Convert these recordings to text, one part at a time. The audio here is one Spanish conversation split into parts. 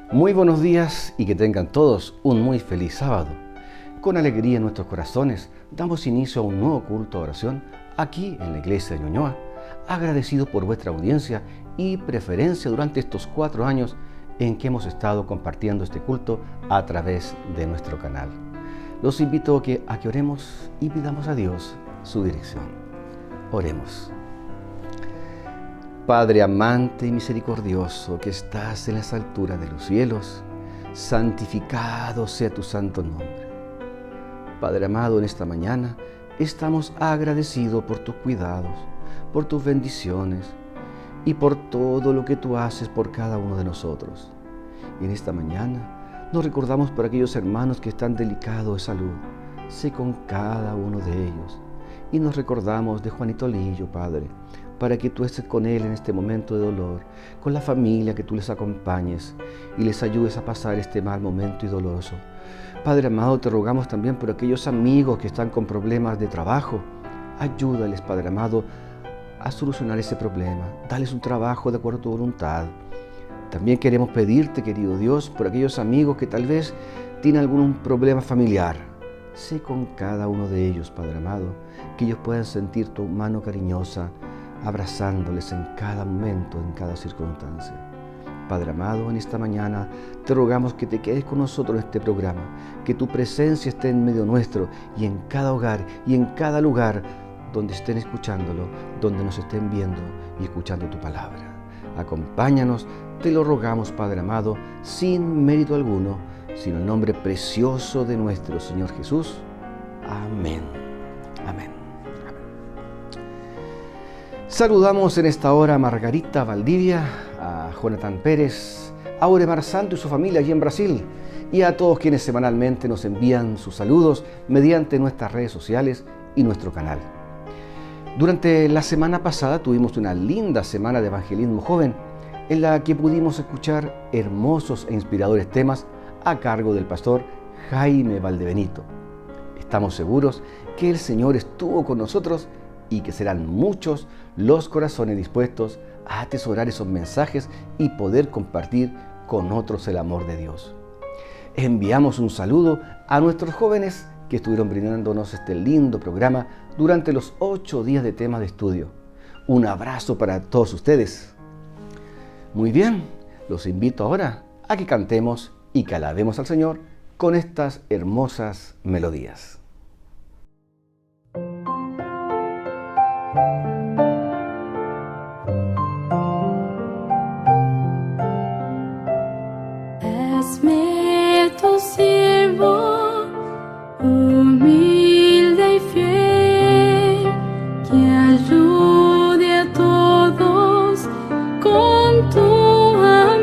Muy buenos días y que tengan todos un muy feliz sábado. Con alegría en nuestros corazones damos inicio a un nuevo culto de oración aquí en la iglesia de Ñuñoa, agradecidos por vuestra audiencia y preferencia durante estos 4 años en que hemos estado compartiendo este culto a través de nuestro canal. Los invito a que oremos y pidamos a Dios su dirección. Oremos. Padre amante y misericordioso que estás en las alturas de los cielos, santificado sea tu santo nombre. Padre amado, en esta mañana estamos agradecidos por tus cuidados, por tus bendiciones y por todo lo que tú haces por cada uno de nosotros. Y en esta mañana nos recordamos por aquellos hermanos que están delicados de salud. Sé con cada uno de ellos. Y nos recordamos de Juanito Lillo, Padre, para que tú estés con él en este momento de dolor, con la familia, que tú les acompañes y les ayudes a pasar este mal momento y doloroso. Padre amado, te rogamos también por aquellos amigos que están con problemas de trabajo. Ayúdales, Padre amado, a solucionar ese problema. Dales un trabajo de acuerdo a tu voluntad. También queremos pedirte, querido Dios, por aquellos amigos que tal vez tienen algún problema familiar. Sé con cada uno de ellos, Padre amado, que ellos puedan sentir tu mano cariñosa, abrazándoles en cada momento, en cada circunstancia. Padre amado, en esta mañana te rogamos que te quedes con nosotros en este programa, que tu presencia esté en medio nuestro y en cada hogar y en cada lugar donde estén escuchándolo, donde nos estén viendo y escuchando tu palabra. Acompáñanos, te lo rogamos, Padre amado, sin mérito alguno, sino en el nombre precioso de nuestro Señor Jesús. Amén. Amén. Saludamos en esta hora a Margarita Valdivia, a Jonathan Pérez, a Auremar Santo y su familia allí en Brasil, y a todos quienes semanalmente nos envían sus saludos mediante nuestras redes sociales y nuestro canal. Durante la semana pasada tuvimos una linda semana de evangelismo joven, en la que pudimos escuchar hermosos e inspiradores temas a cargo del pastor Jaime Valdebenito. Estamos seguros que el Señor estuvo con nosotros y que serán muchos los corazones dispuestos a atesorar esos mensajes y poder compartir con otros el amor de Dios. Enviamos un saludo a nuestros jóvenes que estuvieron brindándonos este lindo programa durante los 8 días de temas de estudio. Un abrazo para todos ustedes. Muy bien, los invito ahora a que cantemos y que alabemos al Señor con estas hermosas melodías. Hazme tu siervo, humilde y fiel, que ayude a todos con tu amor.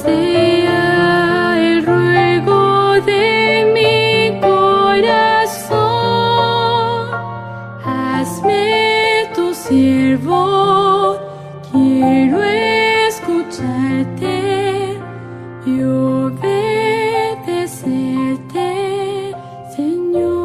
Sea el ruego de mi corazón. Hazme tu siervo, quiero escucharte y obedecerte, Señor.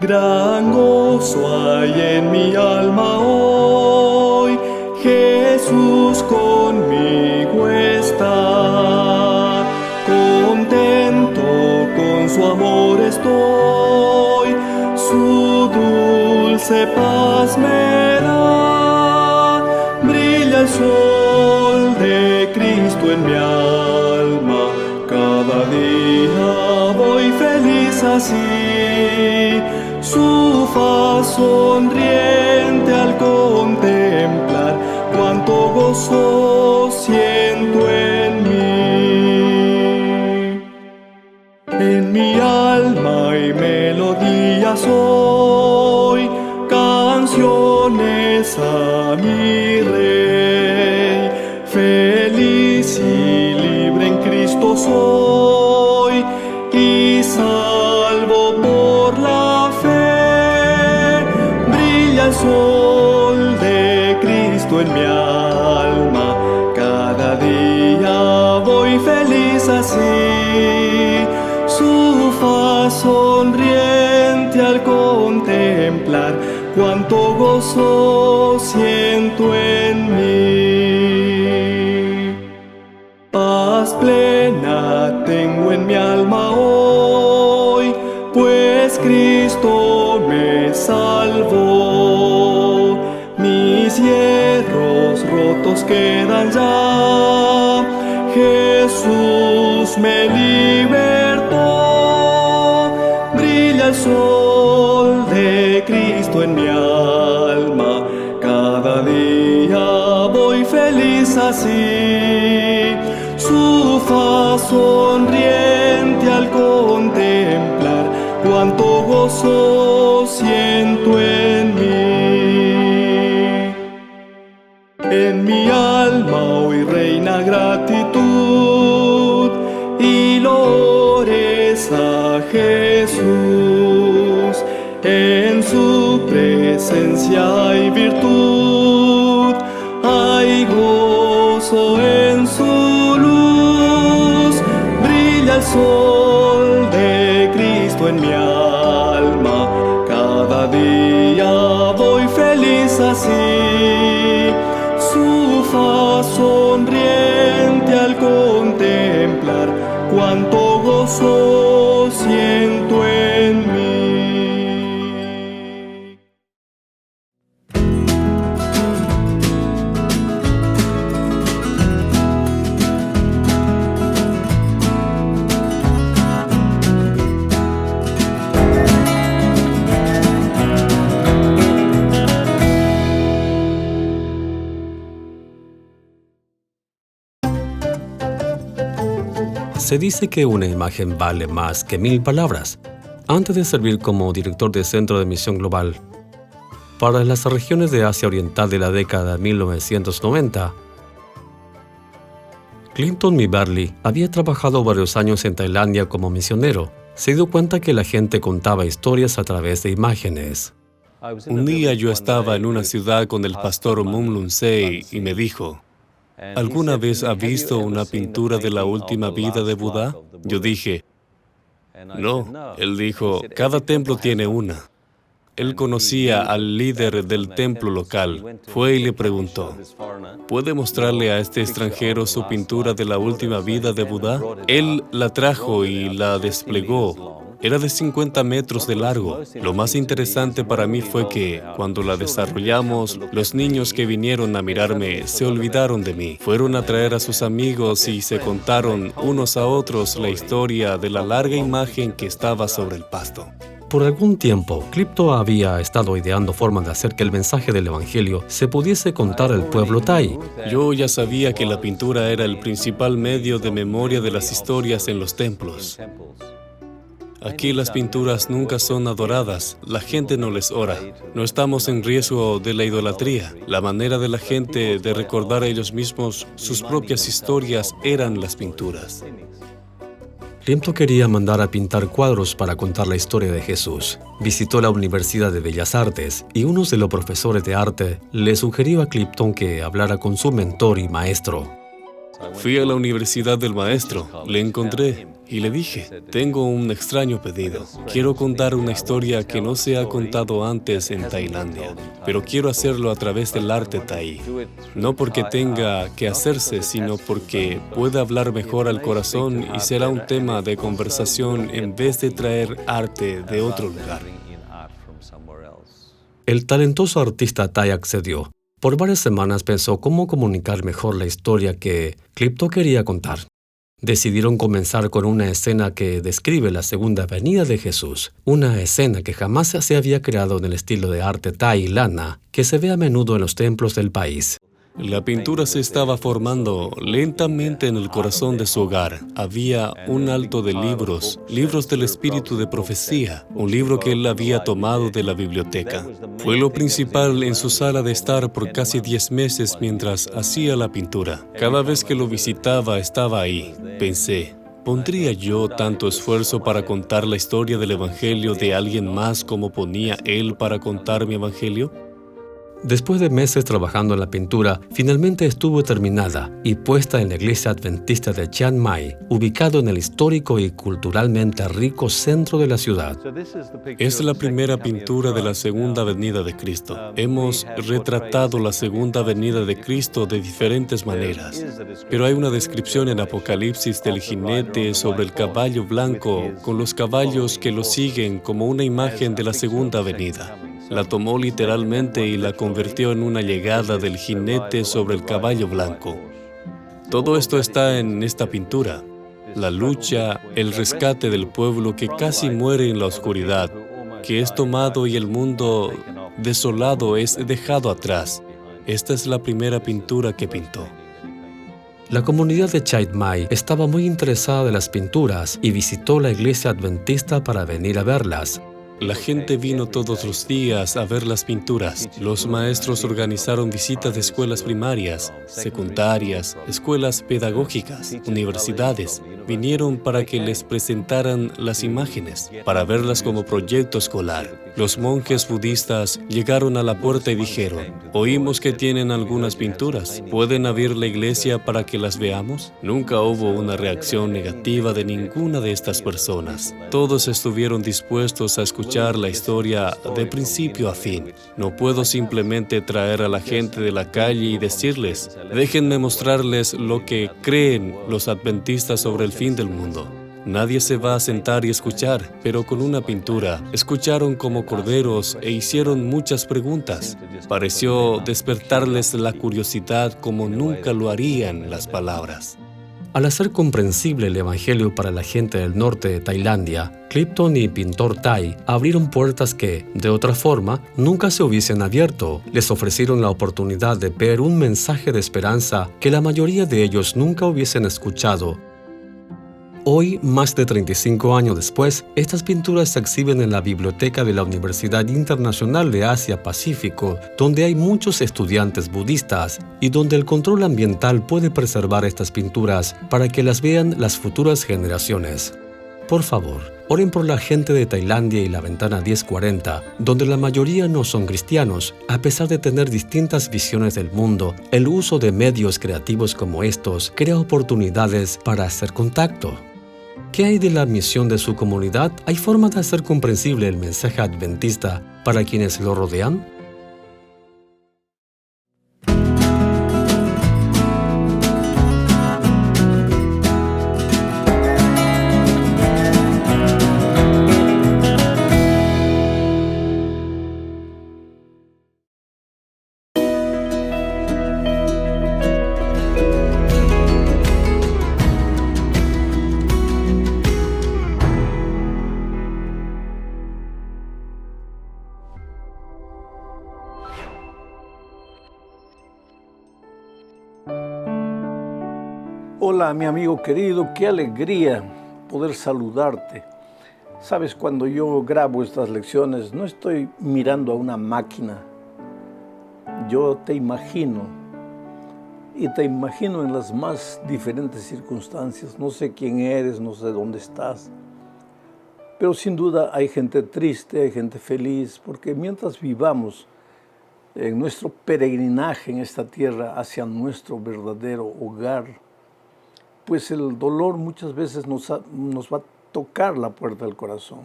Gran gozo hay en mi alma hoy, Jesús conmigo está. Contento con su amor estoy, su dulce paz me da. Brilla el sol de Cristo en mi alma, cada día voy feliz así. Su faz sonriente al contemplar, cuánto gozo siento en mí. En mi alma hay melodías hoy, canciones a mi Rey. Feliz y libre en Cristo soy, y salvo por la fe. Brilla el sol de Cristo en mi alma, cada día voy feliz así. Su faz sonriente al contemplar, cuánto gozo siento en mí. Paz plena tengo en mi alma hoy, pues Cristo me salvó. Mis hierros rotos quedan ya, Jesús me libertó. Brilla el sol de Cristo en mi alma, cada día voy feliz así. Su faz sonriente al contemplar, cuánto gozo siento en mí. En mi alma hoy reina gratitud y loores a Jesús. En su presencia hay virtud, hay gozo en su luz. Brilla el sol de Cristo en mi alma, cada día voy feliz así. Su faz sonriente al contemplar, cuánto gozo siento en mí. Se dice que una imagen vale más que 1000 palabras. Antes de servir como director del Centro de Misión Global para las regiones de Asia Oriental de la década de 1990, Clinton Mibarli había trabajado varios años en Tailandia como misionero. Se dio cuenta que la gente contaba historias a través de imágenes. Un día yo estaba en una ciudad con el pastor Moon Lun Sei y me dijo, ¿alguna vez ha visto una pintura de la última vida de Buda? Yo dije, no. Él dijo, cada templo tiene una. Él conocía al líder del templo local. Fue y le preguntó, ¿puede mostrarle a este extranjero su pintura de la última vida de Buda? Él la trajo y la desplegó. Era de 50 metros de largo. Lo más interesante para mí fue que, cuando la desarrollamos, los niños que vinieron a mirarme se olvidaron de mí. Fueron a traer a sus amigos y se contaron unos a otros la historia de la larga imagen que estaba sobre el pasto. Por algún tiempo, Clipto había estado ideando formas de hacer que el mensaje del Evangelio se pudiese contar al pueblo Thai. Yo ya sabía que la pintura era el principal medio de memoria de las historias en los templos. Aquí las pinturas nunca son adoradas, la gente no les ora. No estamos en riesgo de la idolatría. La manera de la gente de recordar a ellos mismos sus propias historias eran las pinturas. Clipto quería mandar a pintar cuadros para contar la historia de Jesús. Visitó la Universidad de Bellas Artes y uno de los profesores de arte le sugirió a Clipto que hablara con su mentor y maestro. Fui a la Universidad del Maestro, le encontré y le dije, tengo un extraño pedido. Quiero contar una historia que no se ha contado antes en Tailandia, pero quiero hacerlo a través del arte Thai. No porque tenga que hacerse, sino porque puede hablar mejor al corazón y será un tema de conversación en vez de traer arte de otro lugar. El talentoso artista Thai accedió. Por varias semanas pensó cómo comunicar mejor la historia que Clipto quería contar. Decidieron comenzar con una escena que describe la segunda venida de Jesús, una escena que jamás se había creado en el estilo de arte Thai lana que se ve a menudo en los templos del país. La pintura se estaba formando lentamente en el corazón de su hogar. Había un alto de libros del espíritu de profecía, un libro que él había tomado de la biblioteca. Fue lo principal en su sala de estar por casi 10 meses mientras hacía la pintura. Cada vez que lo visitaba estaba ahí. Pensé, ¿pondría yo tanto esfuerzo para contar la historia del Evangelio de alguien más como ponía él para contar mi Evangelio? Después de meses trabajando en la pintura, finalmente estuvo terminada y puesta en la iglesia adventista de Chiang Mai, ubicado en el histórico y culturalmente rico centro de la ciudad. Es la primera pintura de la segunda venida de Cristo. Hemos retratado la segunda venida de Cristo de diferentes maneras, pero hay una descripción en Apocalipsis del jinete sobre el caballo blanco con los caballos que lo siguen como una imagen de la segunda venida. La tomó literalmente y la convirtió en una llegada del jinete sobre el caballo blanco. Todo esto está en esta pintura. La lucha, el rescate del pueblo que casi muere en la oscuridad, que es tomado y el mundo desolado es dejado atrás. Esta es la primera pintura que pintó. La comunidad de Chiang Mai estaba muy interesada en las pinturas y visitó la iglesia adventista para venir a verlas. La gente vino todos los días a ver las pinturas. Los maestros organizaron visitas de escuelas primarias, secundarias, escuelas pedagógicas, universidades. Vinieron para que les presentaran las imágenes, para verlas como proyecto escolar. Los monjes budistas llegaron a la puerta y dijeron, oímos que tienen algunas pinturas. ¿Pueden abrir la iglesia para que las veamos? Nunca hubo una reacción negativa de ninguna de estas personas. Todos estuvieron dispuestos a escuchar la historia de principio a fin. No puedo simplemente traer a la gente de la calle y decirles, déjenme mostrarles lo que creen los adventistas sobre el fin del mundo. Nadie se va a sentar y escuchar, pero con una pintura escucharon como corderos e hicieron muchas preguntas. Pareció despertarles la curiosidad como nunca lo harían las palabras. Al hacer comprensible el Evangelio para la gente del norte de Tailandia, Clipto y pintor Thai abrieron puertas que, de otra forma, nunca se hubiesen abierto. Les ofrecieron la oportunidad de ver un mensaje de esperanza que la mayoría de ellos nunca hubiesen escuchado. Hoy, más de 35 años después, estas pinturas se exhiben en la biblioteca de la Universidad Internacional de Asia-Pacífico, donde hay muchos estudiantes budistas y donde el control ambiental puede preservar estas pinturas para que las vean las futuras generaciones. Por favor, oren por la gente de Tailandia y la Ventana 1040, donde la mayoría no son cristianos. A pesar de tener distintas visiones del mundo, el uso de medios creativos como estos crea oportunidades para hacer contacto. ¿Qué hay de la misión de su comunidad? ¿Hay forma de hacer comprensible el mensaje adventista para quienes lo rodean? Hola, mi amigo querido, qué alegría poder saludarte. Sabes, cuando yo grabo estas lecciones, no estoy mirando a una máquina. Yo te imagino, y te imagino en las más diferentes circunstancias. No sé quién eres, no sé dónde estás, pero sin duda hay gente triste, hay gente feliz, porque mientras vivamos en nuestro peregrinaje en esta tierra hacia nuestro verdadero hogar, pues el dolor muchas veces nos va a tocar la puerta del corazón.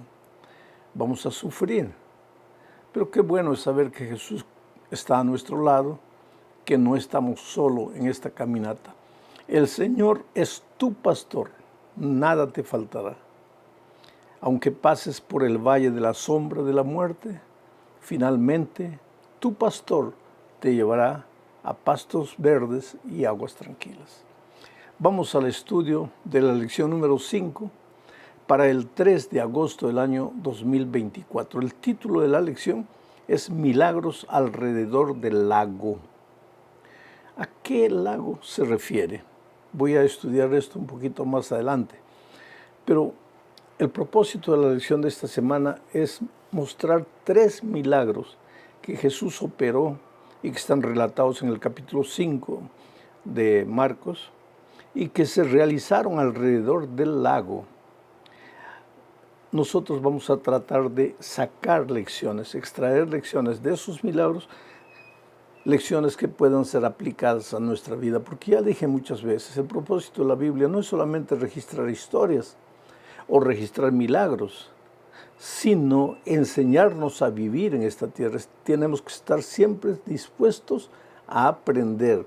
Vamos a sufrir. Pero qué bueno es saber que Jesús está a nuestro lado, que no estamos solos en esta caminata. El Señor es tu pastor, nada te faltará. Aunque pases por el valle de la sombra de la muerte, finalmente tu pastor te llevará a pastos verdes y aguas tranquilas. Vamos al estudio de la lección número 5 para el 3 de agosto del año 2024. El título de la lección es Milagros alrededor del lago. ¿A qué lago se refiere? Voy a estudiar esto un poquito más adelante. Pero el propósito de la lección de esta semana es mostrar 3 milagros que Jesús operó y que están relatados en el capítulo 5 de Marcos, y que se realizaron alrededor del lago. Nosotros vamos a tratar de sacar lecciones, extraer lecciones de esos milagros, lecciones que puedan ser aplicadas a nuestra vida, porque ya dije muchas veces, el propósito de la Biblia no es solamente registrar historias o registrar milagros, sino enseñarnos a vivir en esta tierra. Tenemos que estar siempre dispuestos a aprender,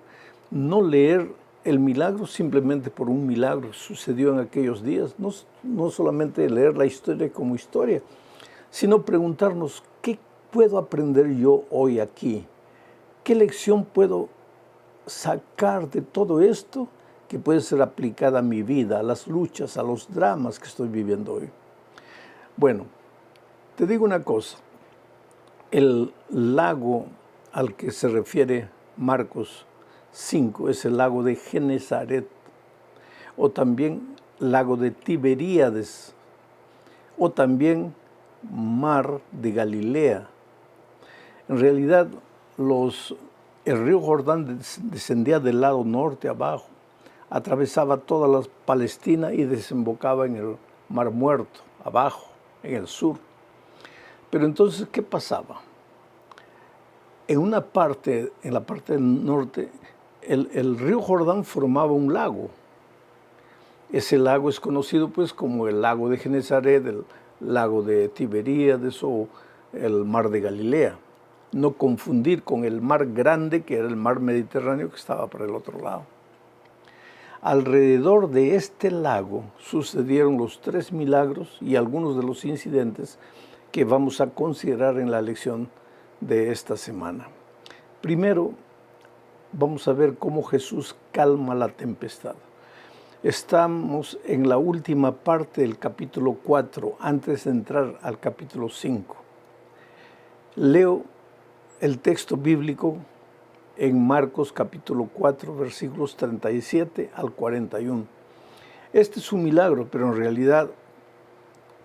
no leer el milagro simplemente por un milagro que sucedió en aquellos días, no solamente leer la historia como historia, sino preguntarnos, ¿qué puedo aprender yo hoy aquí? ¿Qué lección puedo sacar de todo esto que puede ser aplicada a mi vida, a las luchas, a los dramas que estoy viviendo hoy? Bueno, te digo una cosa, el lago al que se refiere Marcos 5 es el lago de Genesaret, o también lago de Tiberíades, o también mar de Galilea. En realidad, el río Jordán descendía del lado norte abajo, atravesaba toda la Palestina y desembocaba en el Mar Muerto, abajo, en el sur. Pero entonces, ¿qué pasaba? En la parte del norte, el río Jordán formaba un lago. Ese lago es conocido pues como el lago de Genesaret, el lago de Tiberíades o el mar de Galilea. No confundir con el mar grande, que era el mar Mediterráneo, que estaba por el otro lado. Alrededor de este lago sucedieron los 3 milagros y algunos de los incidentes que vamos a considerar en la lección de esta semana. Primero, vamos a ver cómo Jesús calma la tempestad. Estamos en la última parte del capítulo 4, antes de entrar al capítulo 5. Leo el texto bíblico en Marcos capítulo 4, versículos 37 al 41. Este es un milagro, pero en realidad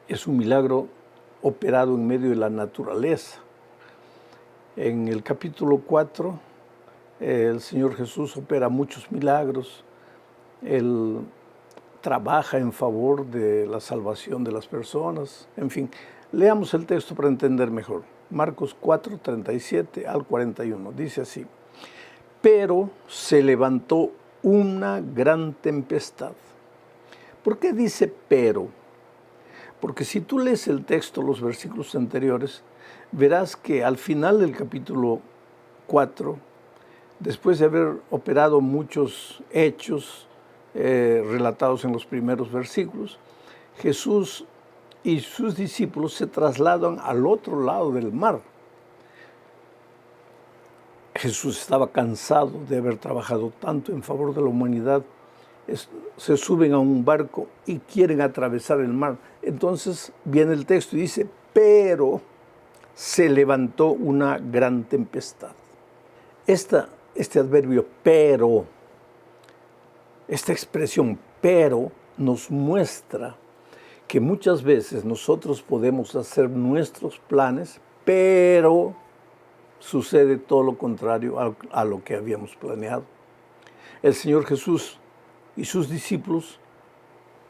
es un milagro operado en medio de la naturaleza. En el capítulo 4, el Señor Jesús opera muchos milagros. Él trabaja en favor de la salvación de las personas. En fin, leamos el texto para entender mejor. Marcos 4, 37 al 41. Dice así: Pero se levantó una gran tempestad, ¿Por qué dice pero? Porque si tú lees el texto, los versículos anteriores, verás que al final del capítulo 4, después de haber operado muchos hechos relatados en los primeros versículos, Jesús y sus discípulos se trasladan al otro lado del mar. Jesús estaba cansado de haber trabajado tanto en favor de la humanidad. Se suben a un barco y quieren atravesar el mar. Entonces viene el texto y dice, pero se levantó una gran tempestad. Este adverbio pero, esta expresión pero, nos muestra que muchas veces nosotros podemos hacer nuestros planes, pero sucede todo lo contrario a lo que habíamos planeado. El Señor Jesús y sus discípulos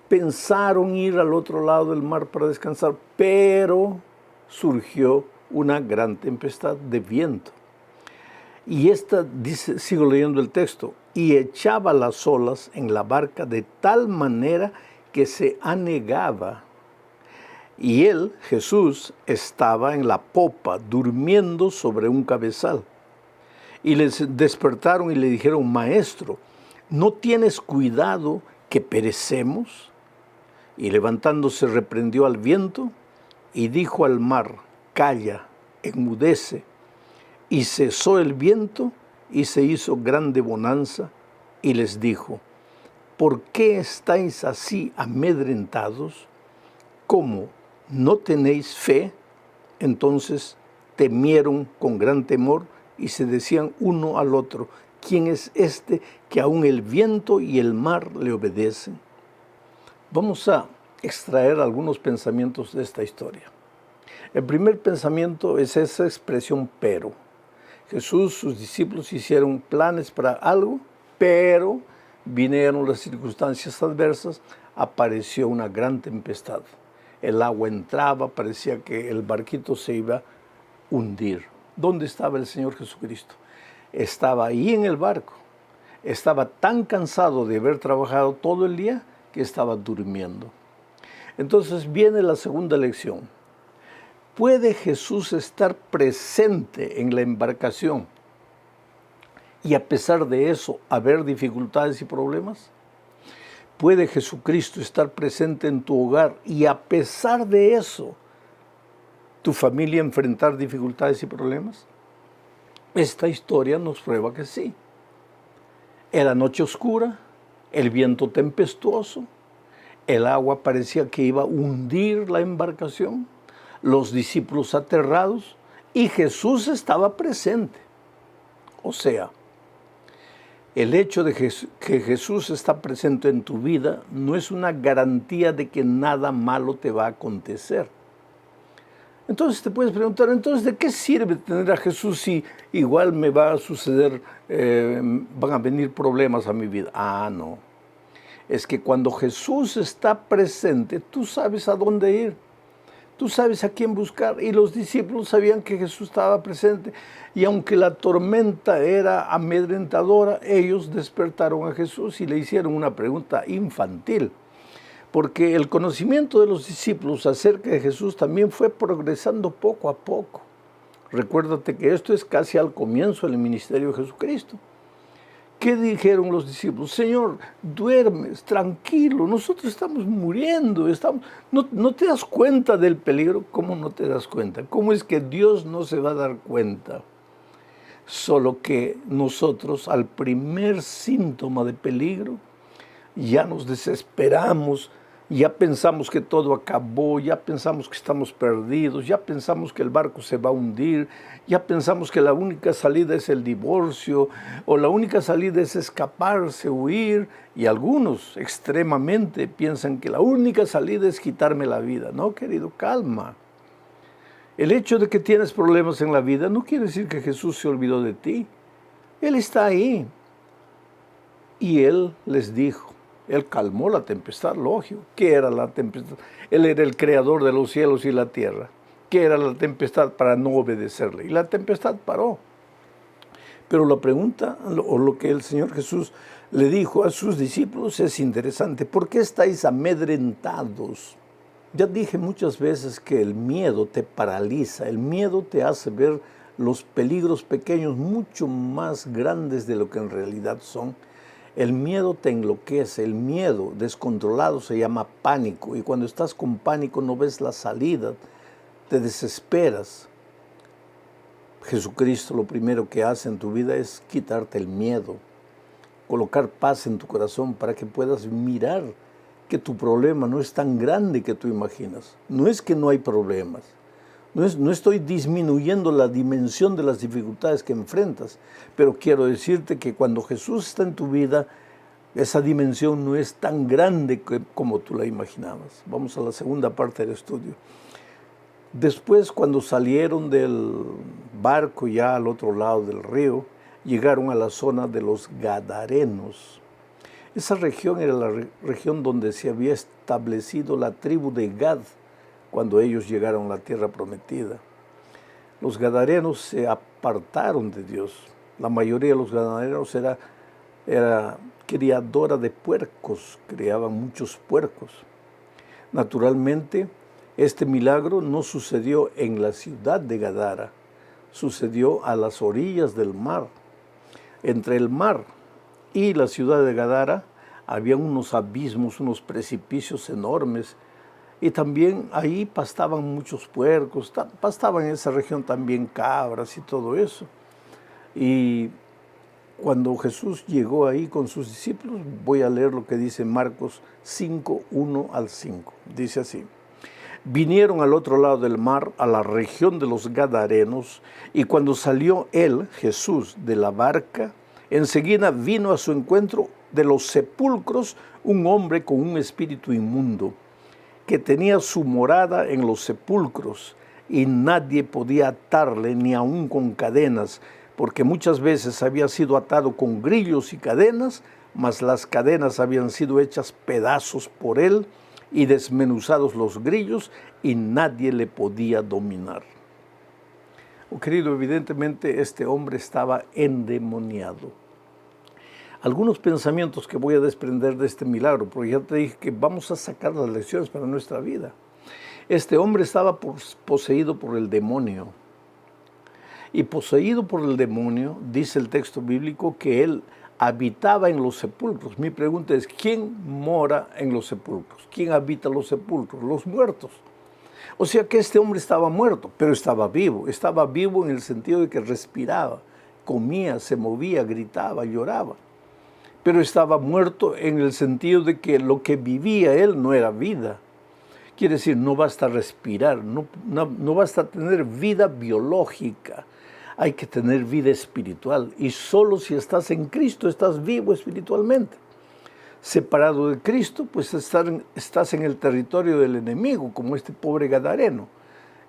pensaron ir al otro lado del mar para descansar, pero surgió una gran tempestad de viento. Y dice, sigo leyendo el texto, y echaba las olas en la barca de tal manera que se anegaba. Y él, Jesús, estaba en la popa, durmiendo sobre un cabezal. Y les despertaron y le dijeron, Maestro, ¿no tienes cuidado que perecemos? Y levantándose reprendió al viento y dijo al mar, calla, enmudece. Y cesó el viento y se hizo grande bonanza. Y les dijo, ¿por qué estáis así amedrentados? ¿Cómo no tenéis fe? Entonces temieron con gran temor y se decían uno al otro, ¿quién es este que aún el viento y el mar le obedecen? Vamos a extraer algunos pensamientos de esta historia. El primer pensamiento es esa expresión pero. Jesús, sus discípulos hicieron planes para algo, pero vinieron las circunstancias adversas, apareció una gran tempestad. El agua entraba, parecía que el barquito se iba a hundir. ¿Dónde estaba el Señor Jesucristo? Estaba ahí en el barco. Estaba tan cansado de haber trabajado todo el día que estaba durmiendo. Entonces viene la segunda lección. ¿Puede Jesús estar presente en la embarcación y a pesar de eso haber dificultades y problemas? ¿Puede Jesucristo estar presente en tu hogar y a pesar de eso tu familia enfrentar dificultades y problemas? Esta historia nos prueba que sí. Era noche oscura, el viento tempestuoso, el agua parecía que iba a hundir la embarcación, los discípulos aterrados y Jesús estaba presente. O sea, el hecho de que Jesús está presente en tu vida no es una garantía de que nada malo te va a acontecer. Entonces te puedes preguntar, entonces, ¿de qué sirve tener a Jesús si igual me va a suceder, van a venir problemas a mi vida? Ah, no. Es que cuando Jesús está presente, tú sabes a dónde ir. Tú sabes a quién buscar. Y los discípulos sabían que Jesús estaba presente. Y aunque la tormenta era amedrentadora, ellos despertaron a Jesús y le hicieron una pregunta infantil. Porque el conocimiento de los discípulos acerca de Jesús también fue progresando poco a poco. Recuérdate que esto es casi al comienzo del ministerio de Jesucristo. ¿Qué dijeron los discípulos? Señor, duermes, tranquilo, nosotros estamos muriendo, ¿no te das cuenta del peligro? ¿Cómo no te das cuenta? ¿Cómo es que Dios no se va a dar cuenta? Solo que nosotros al primer síntoma de peligro ya nos desesperamos, ya pensamos que todo acabó, ya pensamos que estamos perdidos, ya pensamos que el barco se va a hundir, ya pensamos que la única salida es el divorcio o la única salida es escaparse, huir, y algunos extremadamente piensan que la única salida es quitarme la vida. No, querido, calma. El hecho de que tienes problemas en la vida no quiere decir que Jesús se olvidó de ti. Él está ahí. Y Él les dijo, Él calmó la tempestad, lógico. ¿Qué era la tempestad? Él era el creador de los cielos y la tierra. ¿Qué era la tempestad para no obedecerle? Y la tempestad paró. Pero la pregunta, o lo que el Señor Jesús le dijo a sus discípulos es interesante. ¿Por qué estáis amedrentados? Ya dije muchas veces que el miedo te paraliza, el miedo te hace ver los peligros pequeños mucho más grandes de lo que en realidad son. El miedo te enloquece, el miedo descontrolado se llama pánico, y cuando estás con pánico no ves la salida, te desesperas. Jesucristo lo primero que hace en tu vida es quitarte el miedo, colocar paz en tu corazón para que puedas mirar que tu problema no es tan grande que tú imaginas. No es que no hay problemas, no estoy disminuyendo la dimensión de las dificultades que enfrentas, pero quiero decirte que cuando Jesús está en tu vida, esa dimensión no es tan grande como tú la imaginabas. Vamos a la segunda parte del estudio. Después, cuando salieron del barco ya al otro lado del río, llegaron a la zona de los Gadarenos. Esa región era la región donde se había establecido la tribu de Gad cuando ellos llegaron a la tierra prometida. Los Gadarenos se apartaron de Dios. La mayoría de los Gadarenos era criadora de puercos, criaban muchos puercos. Naturalmente, este milagro no sucedió en la ciudad de Gadara, sucedió a las orillas del mar. Entre el mar y la ciudad de Gadara había unos abismos, unos precipicios enormes, y también ahí pastaban muchos puercos, pastaban en esa región también cabras y todo eso. Y cuando Jesús llegó ahí con sus discípulos, voy a leer lo que dice Marcos 5, 1 al 5. Dice así: vinieron al otro lado del mar, a la región de los Gadarenos, y cuando salió él, Jesús, de la barca, enseguida vino a su encuentro de los sepulcros un hombre con un espíritu inmundo, que tenía su morada en los sepulcros, y nadie podía atarle ni aun con cadenas, porque muchas veces había sido atado con grillos y cadenas, mas las cadenas habían sido hechas pedazos por él, y desmenuzados los grillos, y nadie le podía dominar. Oh, querido, evidentemente este hombre estaba endemoniado. Algunos pensamientos que voy a desprender de este milagro, porque ya te dije que vamos a sacar las lecciones para nuestra vida. Este hombre estaba poseído por el demonio. Y poseído por el demonio, dice el texto bíblico que él habitaba en los sepulcros. Mi pregunta es, ¿quién mora en los sepulcros? ¿Quién habita los sepulcros? Los muertos. O sea que este hombre estaba muerto, pero estaba vivo. Estaba vivo en el sentido de que respiraba, comía, se movía, gritaba, lloraba. Pero estaba muerto en el sentido de que lo que vivía él no era vida. Quiere decir, no basta respirar, no basta tener vida biológica. Hay que tener vida espiritual, y solo si estás en Cristo estás vivo espiritualmente. Separado de Cristo, pues estás en el territorio del enemigo, como este pobre gadareno.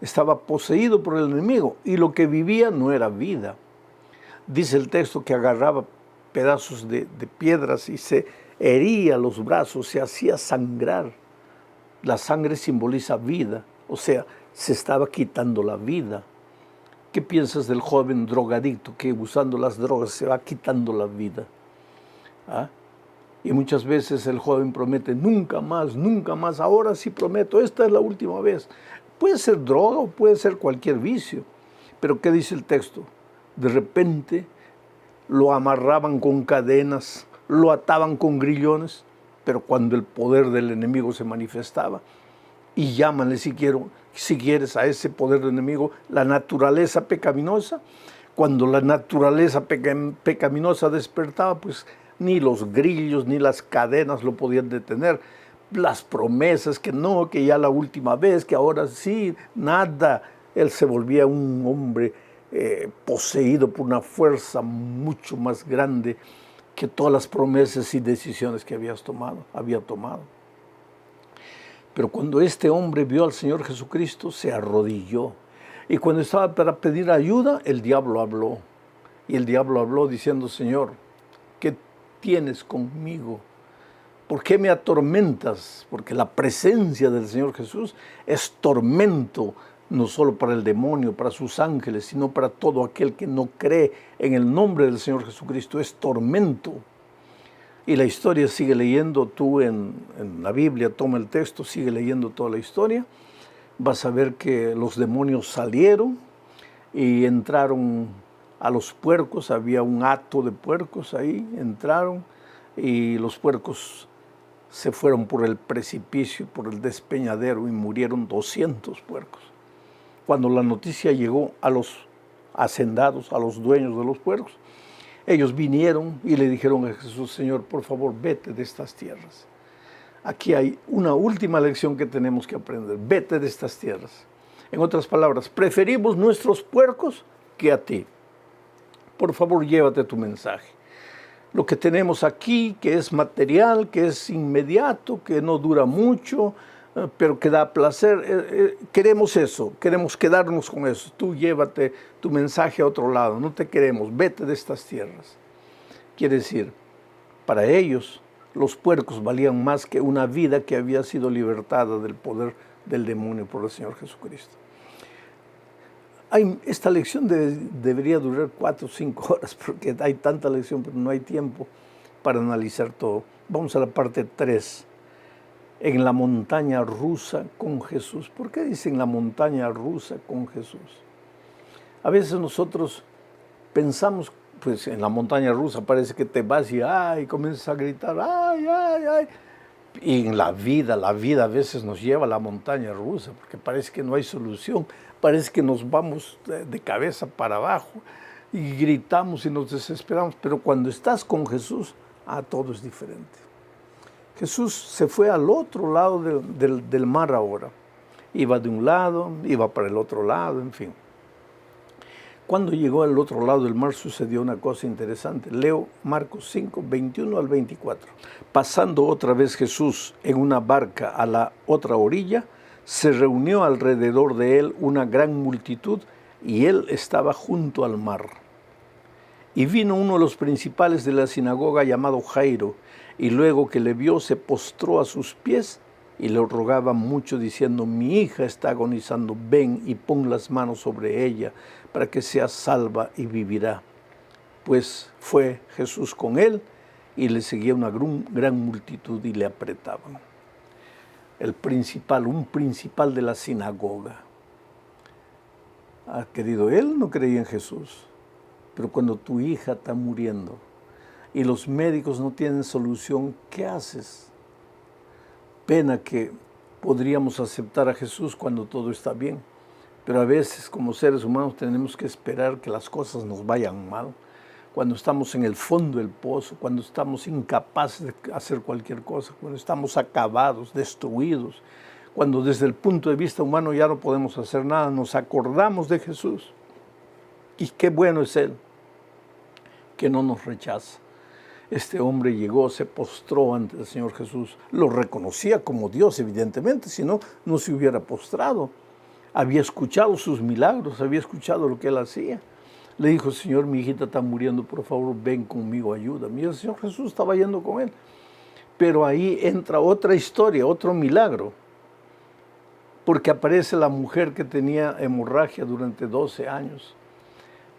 Estaba poseído por el enemigo, y lo que vivía no era vida. Dice el texto que agarraba pedazos de piedras y se hería los brazos, se hacía sangrar. La sangre simboliza vida, o sea, se estaba quitando la vida. ¿Qué piensas del joven drogadicto que usando las drogas se va quitando la vida? ¿Ah? Y muchas veces el joven promete, nunca más, ahora sí prometo, esta es la última vez. Puede ser droga o puede ser cualquier vicio, pero ¿qué dice el texto? De repente lo amarraban con cadenas, lo ataban con grillones, pero cuando el poder del enemigo se manifestaba, y llámale si quieres a ese poder del enemigo la naturaleza pecaminosa, cuando la naturaleza pecaminosa despertaba, pues ni los grillos ni las cadenas lo podían detener. Las promesas que no, que ya la última vez, que ahora sí, nada. Él se volvía un hombre poseído por una fuerza mucho más grande que todas las promesas y decisiones que había tomado. Pero cuando este hombre vio al Señor Jesucristo, se arrodilló. Y cuando estaba para pedir ayuda, el diablo habló. Y el diablo habló diciendo, Señor, ¿qué tienes conmigo? ¿Por qué me atormentas? Porque la presencia del Señor Jesús es tormento no solo para el demonio, para sus ángeles, sino para todo aquel que no cree en el nombre del Señor Jesucristo. Es tormento. Y la historia sigue leyendo, tú en la Biblia, toma el texto, sigue leyendo toda la historia. Vas a ver que los demonios salieron y entraron a los puercos, había un hato de puercos ahí, entraron y los puercos se fueron por el precipicio, por el despeñadero y murieron 200 puercos. Cuando la noticia llegó a los hacendados, a los dueños de los puercos, ellos vinieron y le dijeron a Jesús: Señor, por favor, vete de estas tierras. Aquí hay una última lección que tenemos que aprender: vete de estas tierras. En otras palabras, preferimos nuestros puercos que a ti. Por favor, llévate tu mensaje. Lo que tenemos aquí, que es material, que es inmediato, que no dura mucho, pero que da placer, queremos eso, queremos quedarnos con eso. Tú llévate tu mensaje a otro lado, no te queremos, vete de estas tierras. Quiere decir, para ellos los puercos valían más que una vida que había sido libertada del poder del demonio por el Señor Jesucristo. Esta lección debería durar 4 o 5 horas, porque hay tanta lección, pero no hay tiempo para analizar todo. Vamos a la parte 3. En la montaña rusa con Jesús. ¿Por qué dicen la montaña rusa con Jesús? A veces nosotros pensamos, pues en la montaña rusa parece que te vas y comienzas a gritar, ay, ay, ay. Y en la vida a veces nos lleva a la montaña rusa, porque parece que no hay solución, parece que nos vamos de cabeza para abajo y gritamos y nos desesperamos. Pero cuando estás con Jesús, todo es diferente. Jesús se fue al otro lado del mar ahora. Iba de un lado, iba para el otro lado, en fin. Cuando llegó al otro lado del mar sucedió una cosa interesante. Leo Marcos 5, 21 al 24. Pasando otra vez Jesús en una barca a la otra orilla, se reunió alrededor de él una gran multitud y él estaba junto al mar. Y vino uno de los principales de la sinagoga llamado Jairo, y luego que le vio se postró a sus pies y le rogaba mucho diciendo: mi hija está agonizando, ven y pon las manos sobre ella para que sea salva y vivirá. Pues fue Jesús con él y le seguía una gran multitud y le apretaban. Un principal de la sinagoga. Querido, él no creía en Jesús, pero cuando tu hija está muriendo y los médicos no tienen solución, ¿qué haces? Pena que podríamos aceptar a Jesús cuando todo está bien, pero a veces como seres humanos tenemos que esperar que las cosas nos vayan mal. Cuando estamos en el fondo del pozo, cuando estamos incapaces de hacer cualquier cosa, cuando estamos acabados, destruidos, cuando desde el punto de vista humano ya no podemos hacer nada, nos acordamos de Jesús. Y qué bueno es Él, que no nos rechaza. Este hombre llegó, se postró ante el Señor Jesús, lo reconocía como Dios, evidentemente, si no, no se hubiera postrado. Había escuchado sus milagros, había escuchado lo que Él hacía. Le dijo: Señor, mi hijita está muriendo, por favor, ven conmigo, ayúdame. Y el Señor Jesús estaba yendo con él. Pero ahí entra otra historia, otro milagro. Porque aparece la mujer que tenía hemorragia durante 12 años.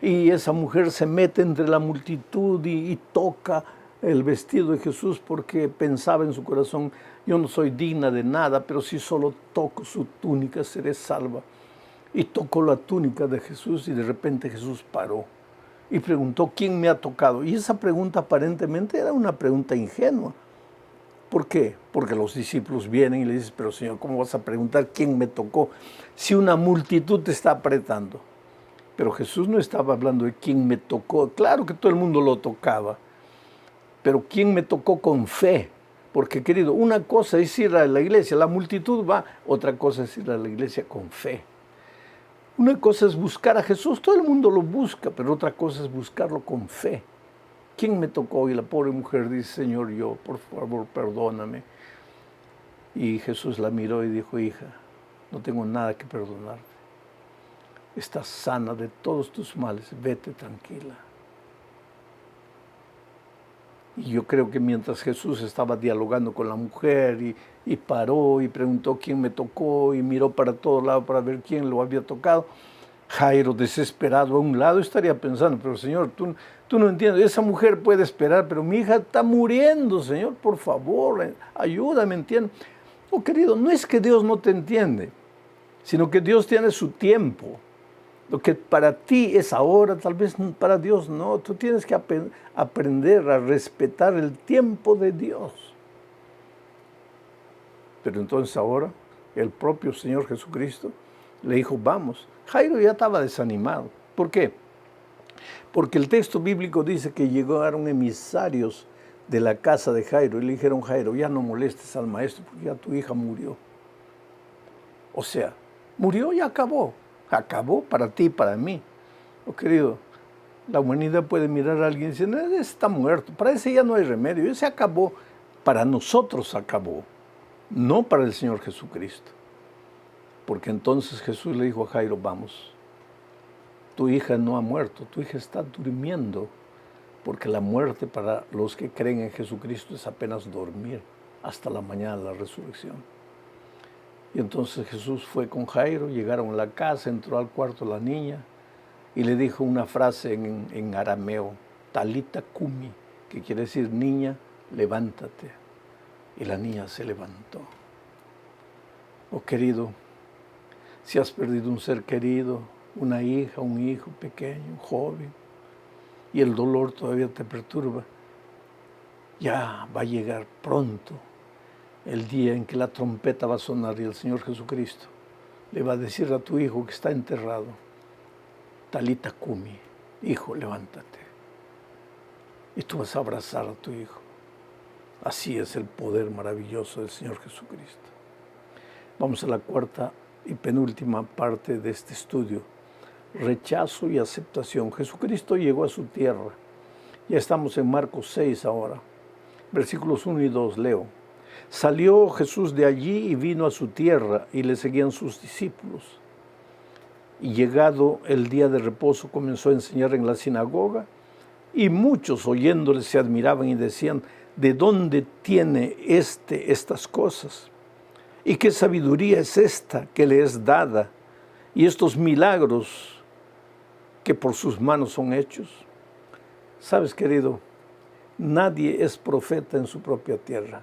Y esa mujer se mete entre la multitud y toca el vestido de Jesús porque pensaba en su corazón: yo no soy digna de nada, pero si solo toco su túnica seré salva. Y tocó la túnica de Jesús y de repente Jesús paró y preguntó: ¿quién me ha tocado? Y esa pregunta aparentemente era una pregunta ingenua. ¿Por qué? Porque los discípulos vienen y le dicen: pero Señor, ¿cómo vas a preguntar quién me tocó si una multitud te está apretando? Pero Jesús no estaba hablando de quién me tocó. Claro que todo el mundo lo tocaba, pero quién me tocó con fe. Porque, querido, una cosa es ir a la iglesia, la multitud va, otra cosa es ir a la iglesia con fe. Una cosa es buscar a Jesús, todo el mundo lo busca, pero otra cosa es buscarlo con fe. ¿Quién me tocó? Y la pobre mujer dice: Señor, yo, por favor, perdóname. Y Jesús la miró y dijo: hija, no tengo nada que perdonarte. Estás sana de todos tus males, vete tranquila. Y yo creo que mientras Jesús estaba dialogando con la mujer y paró y preguntó quién me tocó y miró para todos lados para ver quién lo había tocado, Jairo, desesperado a un lado, estaría pensando, pero Señor, tú no entiendes, esa mujer puede esperar, pero mi hija está muriendo, Señor, por favor, ayúdame, entiende. Oh, querido, no es que Dios no te entiende, sino que Dios tiene su tiempo. Lo que para ti es ahora, tal vez para Dios no. Tú tienes que aprender a respetar el tiempo de Dios. Pero entonces ahora, el propio Señor Jesucristo le dijo, vamos. Jairo ya estaba desanimado. ¿Por qué? Porque el texto bíblico dice que llegaron emisarios de la casa de Jairo y le dijeron, Jairo, ya no molestes al maestro porque ya tu hija murió. O sea, murió y acabó. Acabó para ti y para mí. Oh, querido, la humanidad puede mirar a alguien y decir, ese está muerto, para ese ya no hay remedio, ese acabó. Para nosotros acabó, no para el Señor Jesucristo. Porque entonces Jesús le dijo a Jairo, vamos, tu hija no ha muerto, tu hija está durmiendo, porque la muerte para los que creen en Jesucristo es apenas dormir hasta la mañana de la resurrección. Y entonces Jesús fue con Jairo, llegaron a la casa, entró al cuarto la niña y le dijo una frase en arameo, Talita Kumi, que quiere decir, niña, levántate. Y la niña se levantó. Oh, querido, si has perdido un ser querido, una hija, un hijo pequeño, un joven, y el dolor todavía te perturba, ya va a llegar pronto el día en que la trompeta va a sonar y el Señor Jesucristo le va a decir a tu hijo que está enterrado, Talita Kumi, hijo, levántate. Y tú vas a abrazar a tu hijo. Así es el poder maravilloso del Señor Jesucristo. Vamos a la cuarta y penúltima parte de este estudio. Rechazo y aceptación. Jesucristo llegó a su tierra. Ya estamos en Marcos 6 ahora. Versículos 1 y 2, leo. Salió Jesús de allí y vino a su tierra y le seguían sus discípulos. Y llegado el día de reposo comenzó a enseñar en la sinagoga y muchos oyéndole se admiraban y decían, ¿de dónde tiene estas cosas? ¿Y qué sabiduría es esta que le es dada? Y estos milagros que por sus manos son hechos. Sabes, querido, nadie es profeta en su propia tierra.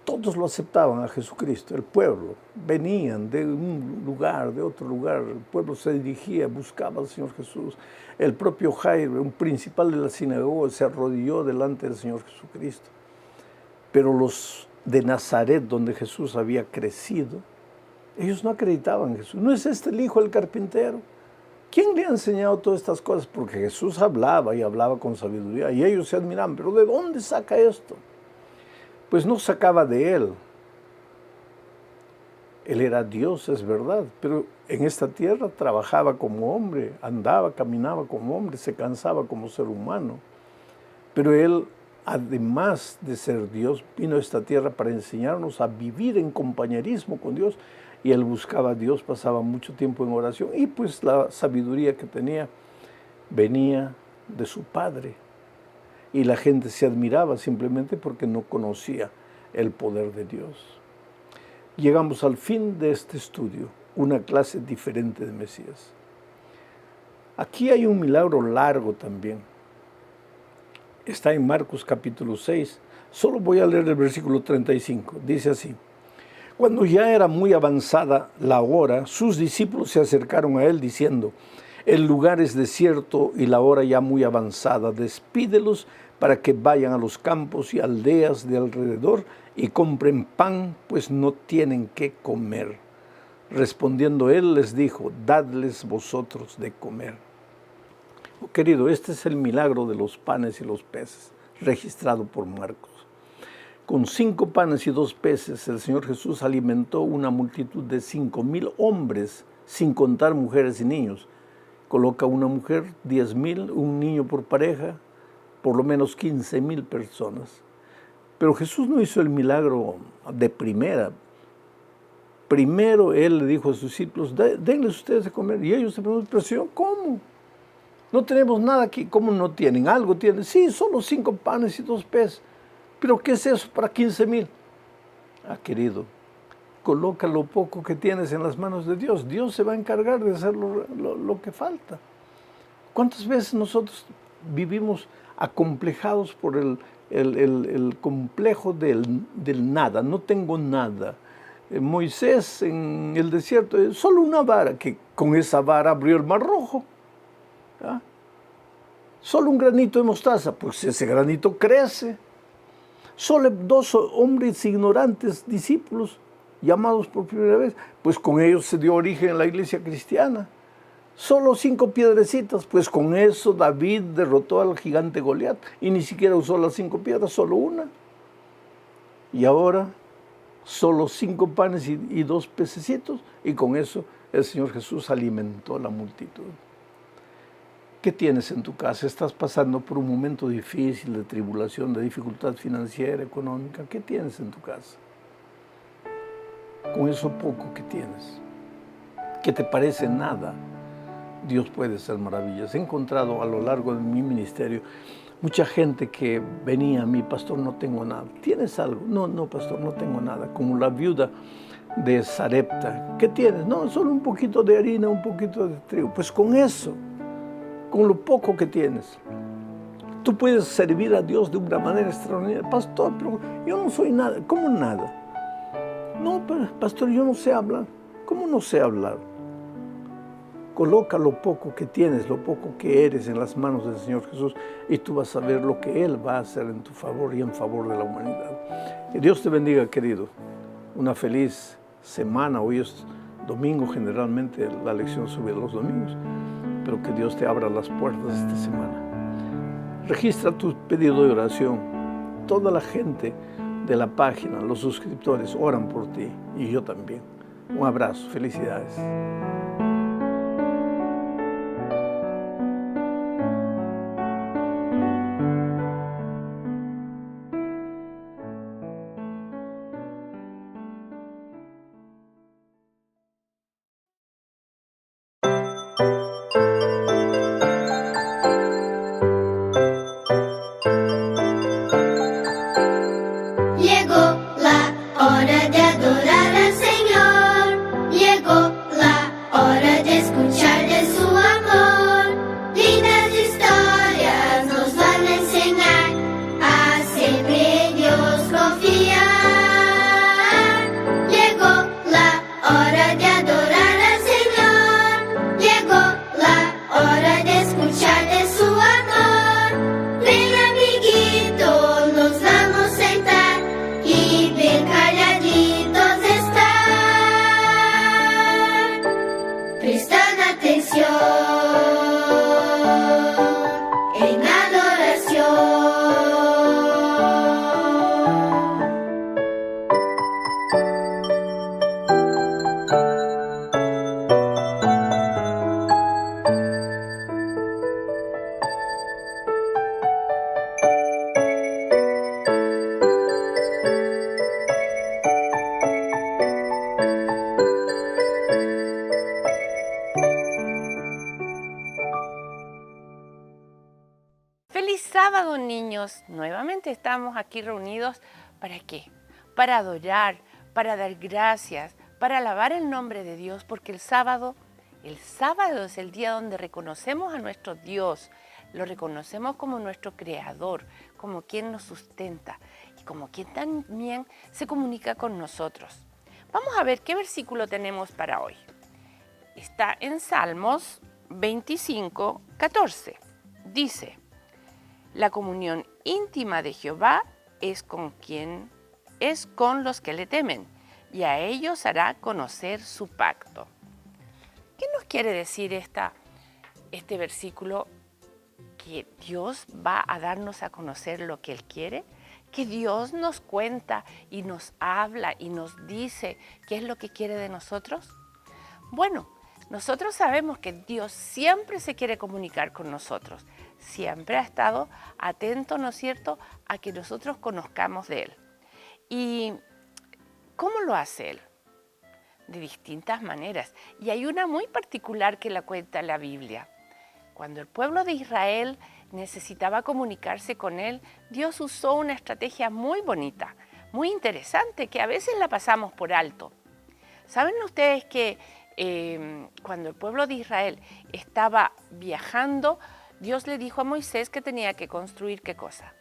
Todos lo aceptaban a Jesucristo, el pueblo. Venían de un lugar, de otro lugar. El pueblo se dirigía, buscaba al Señor Jesús. El propio Jairo, un principal de la sinagoga, se arrodilló delante del Señor Jesucristo. Pero los de Nazaret, donde Jesús había crecido, ellos no acreditaban en Jesús. ¿No es este el hijo del carpintero? ¿Quién le ha enseñado todas estas cosas? Porque Jesús hablaba y hablaba con sabiduría y ellos se admiraban. ¿Pero de dónde saca esto? Pues no sacaba de él. Él era Dios, es verdad, pero en esta tierra trabajaba como hombre, andaba, caminaba como hombre, se cansaba como ser humano. Pero él, además de ser Dios, vino a esta tierra para enseñarnos a vivir en compañerismo con Dios. Y él buscaba a Dios, pasaba mucho tiempo en oración. Y pues la sabiduría que tenía venía de su Padre. Y la gente se admiraba simplemente porque no conocía el poder de Dios. Llegamos al fin de este estudio, una clase diferente de Mesías. Aquí hay un milagro largo también. Está en Marcos capítulo 6. Solo voy a leer el versículo 35. Dice así. Cuando ya era muy avanzada la hora, sus discípulos se acercaron a él diciendo, el lugar es desierto y la hora ya muy avanzada. Despídelos para que vayan a los campos y aldeas de alrededor y compren pan, pues no tienen qué comer. Respondiendo él les dijo, dadles vosotros de comer. Oh, querido, este es el milagro de los panes y los peces, registrado por Marcos. Con 5 panes y 2 peces, el Señor Jesús alimentó una multitud de 5,000 hombres, sin contar mujeres y niños. Coloca una mujer, 10,000, un niño por pareja, por lo menos 15,000 personas. Pero Jesús no hizo el milagro de primera. Primero Él le dijo a sus discípulos, denles ustedes de comer. Y ellos se preguntan, pero Señor, ¿cómo? No tenemos nada aquí. ¿Cómo no tienen? Algo tienen. Sí, solo 5 panes y 2 peces. ¿Pero qué es eso para 15,000? Ah, querido, coloca lo poco que tienes en las manos de Dios. Dios se va a encargar de hacer lo que falta. ¿Cuántas veces nosotros vivimos acomplejados por el complejo del nada? No tengo nada. Moisés en el desierto, solo una vara, que con esa vara abrió el Mar Rojo. ¿Ah? Solo un granito de mostaza, pues ese granito crece. Solo 2 hombres ignorantes, discípulos, llamados por primera vez, pues con ellos se dio origen a la iglesia cristiana. Solo 5 piedrecitas, pues con eso David derrotó al gigante Goliat y ni siquiera usó las 5 piedras, solo una. Y ahora solo 5 panes y 2 pececitos, y con eso el Señor Jesús alimentó a la multitud. ¿Qué tienes en tu casa? ¿Estás pasando por un momento difícil de tribulación, de dificultad financiera, económica? ¿Qué tienes en tu casa? Con eso poco que tienes, que te parece nada, Dios puede hacer maravillas. He encontrado a lo largo de mi ministerio mucha gente que venía a mí, pastor, no tengo nada. ¿Tienes algo? No, pastor, no tengo nada. Como la viuda de Sarepta. ¿Qué tienes? No, solo un poquito de harina, un poquito de trigo. Pues con eso, con lo poco que tienes, tú puedes servir a Dios de una manera extraordinaria. Pastor, pero yo no soy nada. ¿Cómo nada? No, pastor, yo no sé hablar. ¿Cómo no sé hablar? Coloca lo poco que tienes, lo poco que eres en las manos del Señor Jesús y tú vas a ver lo que Él va a hacer en tu favor y en favor de la humanidad. Que Dios te bendiga, querido. Una feliz semana. Hoy es domingo, generalmente la lección sube los domingos, pero que Dios te abra las puertas esta semana. Registra tu pedido de oración. Toda la gente de la página, los suscriptores, oran por ti y yo también. Un abrazo, felicidades. Llegó la hora de adorar al Señor. Llegó la hora de escuchar de su amor. Lindas historias nos van a enseñar a siempre en Dios confiar. Llegó la hora de adorar al Señor. Llegó la hora de escuchar de su amor. Ven, amiguito, nos vamos a sentar y bien calladitos estar, prestan atención en adoración. ¡Feliz sábado, niños! Nuevamente estamos aquí reunidos, ¿para qué? Para adorar, para dar gracias, para alabar el nombre de Dios, porque el sábado es el día donde reconocemos a nuestro Dios, lo reconocemos como nuestro Creador, como quien nos sustenta y como quien también se comunica con nosotros. Vamos a ver qué versículo tenemos para hoy. Está en Salmos 25, 14. Dice: la comunión íntima de Jehová es con los que le temen, y a ellos hará conocer su pacto. ¿Qué nos quiere decir este versículo? Que Dios va a darnos a conocer lo que Él quiere, que Dios nos cuenta y nos habla y nos dice qué es lo que quiere de nosotros. Bueno, nosotros sabemos que Dios siempre se quiere comunicar con nosotros, siempre ha estado atento, ¿no es cierto?, a que nosotros conozcamos de Él. ¿Y cómo lo hace Él? De distintas maneras. Y hay una muy particular que la cuenta la Biblia. Cuando el pueblo de Israel necesitaba comunicarse con él, Dios usó una estrategia muy bonita, muy interesante, que a veces la pasamos por alto. ¿Saben ustedes que cuando el pueblo de Israel estaba viajando, Dios le dijo a Moisés que tenía que construir ¿qué cosa?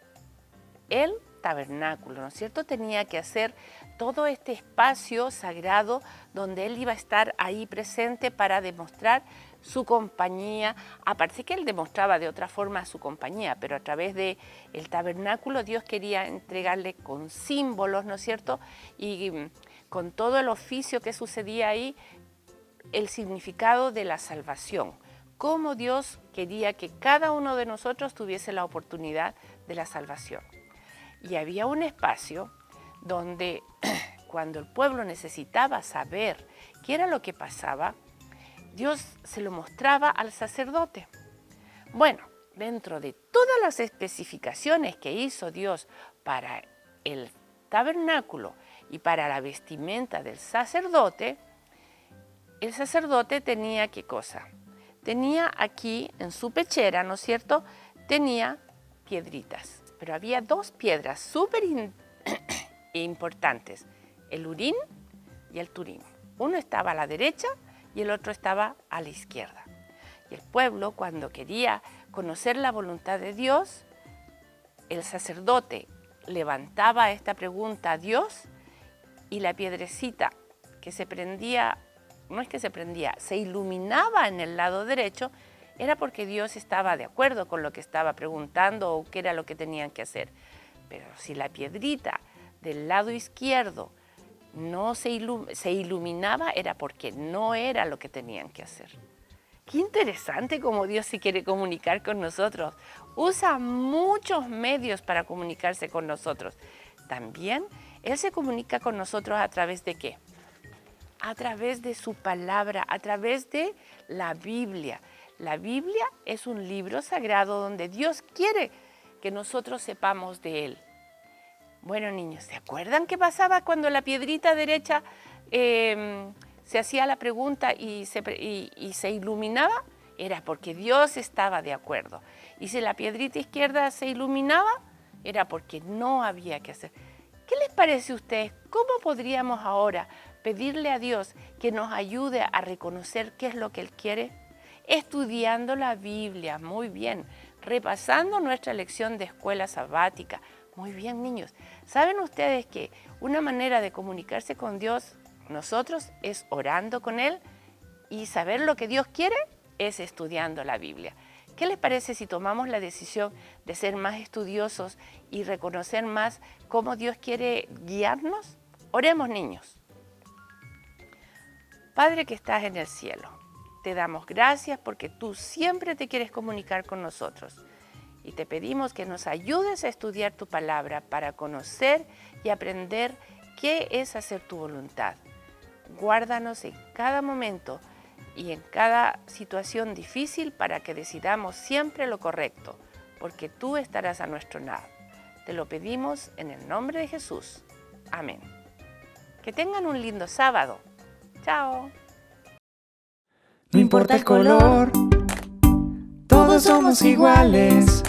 El tabernáculo, ¿no es cierto? Tenía que hacer todo este espacio sagrado donde él iba a estar ahí presente para demostrar su compañía. Aparte que él demostraba de otra forma su compañía, pero a través del tabernáculo Dios quería entregarle con símbolos, ¿no es cierto? Y con todo el oficio que sucedía ahí, el significado de la salvación. Cómo Dios quería que cada uno de nosotros tuviese la oportunidad de la salvación. Y había un espacio donde cuando el pueblo necesitaba saber qué era lo que pasaba, Dios se lo mostraba al sacerdote. Bueno, dentro de todas las especificaciones que hizo Dios para el tabernáculo y para la vestimenta del sacerdote, el sacerdote tenía ¿qué cosa? Tenía aquí en su pechera, ¿no es cierto? Tenía piedritas, pero había dos piedras súper importantes, el Urín y el Turín. Uno estaba a la derecha y el otro estaba a la izquierda. Y el pueblo, cuando quería conocer la voluntad de Dios, el sacerdote levantaba esta pregunta a Dios y la piedrecita que se prendía, no es que se prendía, se iluminaba en el lado derecho, era porque Dios estaba de acuerdo con lo que estaba preguntando o qué era lo que tenían que hacer. Pero si la piedrita del lado izquierdo no se iluminaba, era porque no era lo que tenían que hacer. Qué interesante cómo Dios se quiere comunicar con nosotros. Usa muchos medios para comunicarse con nosotros. También Él se comunica con nosotros a través de ¿qué? A través de su palabra, a través de la Biblia. La Biblia es un libro sagrado donde Dios quiere que nosotros sepamos de Él. Bueno, niños, ¿se acuerdan qué pasaba cuando la piedrita derecha se hacía la pregunta y se iluminaba? Era porque Dios estaba de acuerdo. Y si la piedrita izquierda se iluminaba, era porque no había que hacer. ¿Qué les parece a ustedes? ¿Cómo podríamos ahora pedirle a Dios que nos ayude a reconocer qué es lo que Él quiere? Estudiando la Biblia, muy bien. Repasando nuestra lección de escuela sabática. Muy bien, niños. ¿Saben ustedes que una manera de comunicarse con Dios, nosotros, es orando con Él? Y saber lo que Dios quiere es estudiando la Biblia. ¿Qué les parece si tomamos la decisión de ser más estudiosos y reconocer más cómo Dios quiere guiarnos? Oremos, niños. Padre que estás en el cielo, te damos gracias porque tú siempre te quieres comunicar con nosotros. Y te pedimos que nos ayudes a estudiar tu palabra para conocer y aprender qué es hacer tu voluntad. Guárdanos en cada momento y en cada situación difícil para que decidamos siempre lo correcto, porque tú estarás a nuestro lado. Te lo pedimos en el nombre de Jesús. Amén. Que tengan un lindo sábado. Chao. No importa el color, todos somos iguales.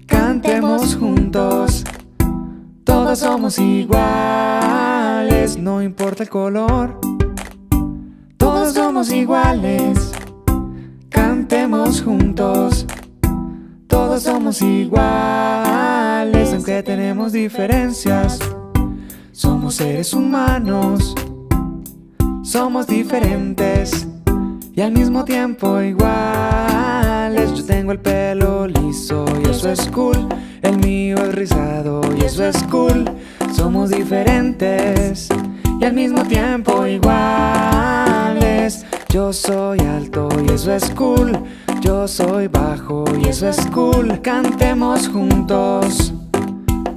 Cantemos juntos, todos somos iguales. No importa el color, todos somos iguales. Cantemos juntos, todos somos iguales. Aunque tenemos diferencias, somos seres humanos, somos diferentes y al mismo tiempo iguales. Yo tengo el pelo liso y eso es cool. El mío es rizado y eso es cool. Somos diferentes y al mismo tiempo iguales. Yo soy alto y eso es cool. Yo soy bajo y eso es cool. Cantemos juntos,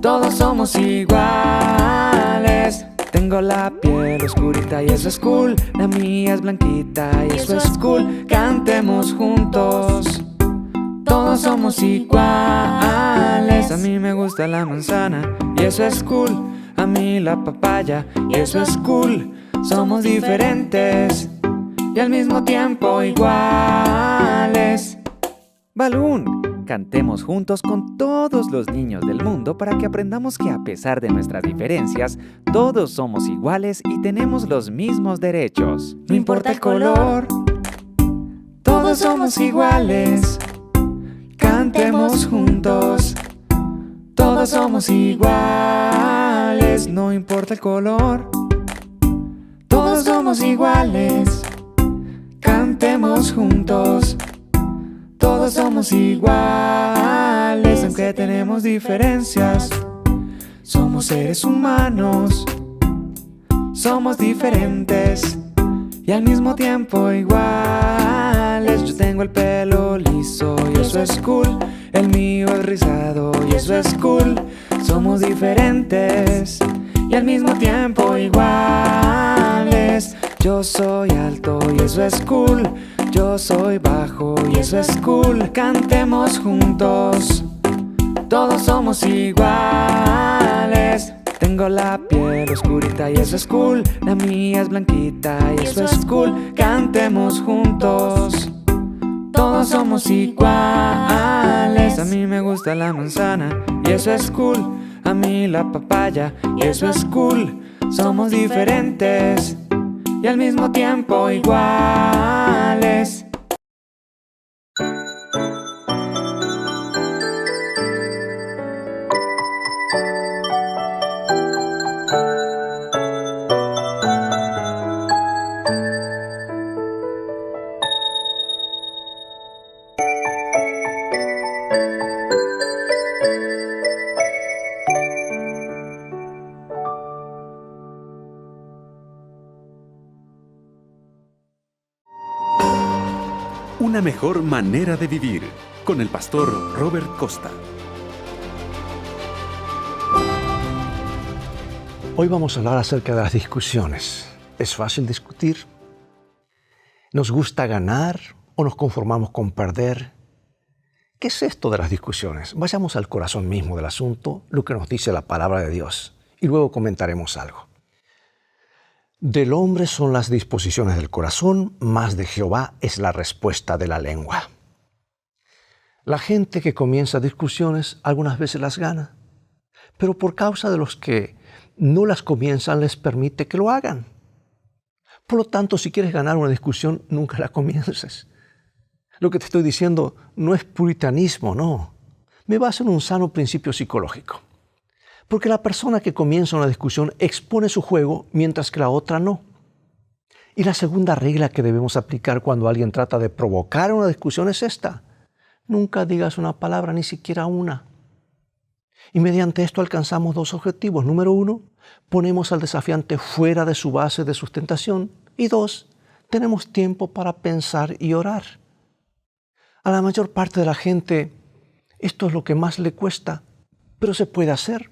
todos somos iguales. Tengo la piel oscurita y eso es cool. La mía es blanquita y eso es cool. Cantemos juntos, todos somos iguales. A mí me gusta la manzana y eso es cool. A mí la papaya y eso es cool. Somos diferentes y al mismo tiempo iguales. Balloon. Cantemos juntos con todos los niños del mundo para que aprendamos que a pesar de nuestras diferencias, todos somos iguales y tenemos los mismos derechos. No importa el color, todos somos iguales. Cantemos juntos, todos somos iguales. No importa el color, todos somos iguales. Cantemos juntos, todos somos iguales, aunque tenemos diferencias. Somos seres humanos, somos diferentes y al mismo tiempo iguales. Yo tengo el pelo liso y eso es cool. El mío es rizado y eso es cool. Somos diferentes y al mismo tiempo iguales. Yo soy alto y eso es cool. Yo soy bajo y eso es cool. Cantemos juntos, todos somos iguales. Tengo la piel oscurita y eso es cool. La mía es blanquita y eso es cool. Cantemos juntos, todos somos iguales. A mí me gusta la manzana y eso es cool. A mí la papaya y eso es cool. Somos diferentes y al mismo tiempo iguales. Una mejor manera de vivir, con el pastor Robert Costa. Hoy vamos a hablar acerca de las discusiones. ¿Es fácil discutir? ¿Nos gusta ganar o nos conformamos con perder? ¿Qué es esto de las discusiones? Vayamos al corazón mismo del asunto, lo que nos dice la palabra de Dios, y luego comentaremos algo. Del hombre son las disposiciones del corazón, mas de Jehová es la respuesta de la lengua. La gente que comienza discusiones algunas veces las gana, pero por causa de los que no las comienzan les permite que lo hagan. Por lo tanto, si quieres ganar una discusión, nunca la comiences. Lo que te estoy diciendo no es puritanismo, no. Me baso en un sano principio psicológico. Porque la persona que comienza una discusión expone su juego mientras que la otra no. Y la segunda regla que debemos aplicar cuando alguien trata de provocar una discusión es esta: nunca digas una palabra, ni siquiera una. Y mediante esto alcanzamos dos objetivos. Número 1, ponemos al desafiante fuera de su base de sustentación. Y 2, tenemos tiempo para pensar y orar. A la mayor parte de la gente esto es lo que más le cuesta, pero se puede hacer.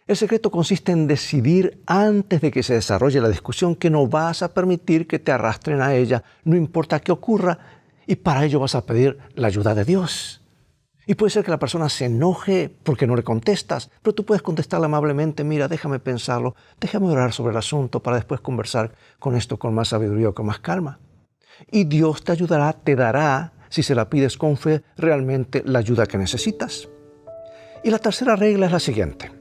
El secreto consiste en decidir antes de que se desarrolle la discusión que no vas a permitir que te arrastren a ella, no importa qué ocurra, y para ello vas a pedir la ayuda de Dios. Y puede ser que la persona se enoje porque no le contestas, pero tú puedes contestarle amablemente: mira, déjame pensarlo, déjame orar sobre el asunto para después conversar con esto con más sabiduría o con más calma. Y Dios te ayudará, te dará, si se la pides con fe, realmente la ayuda que necesitas. Y la tercera regla es la siguiente: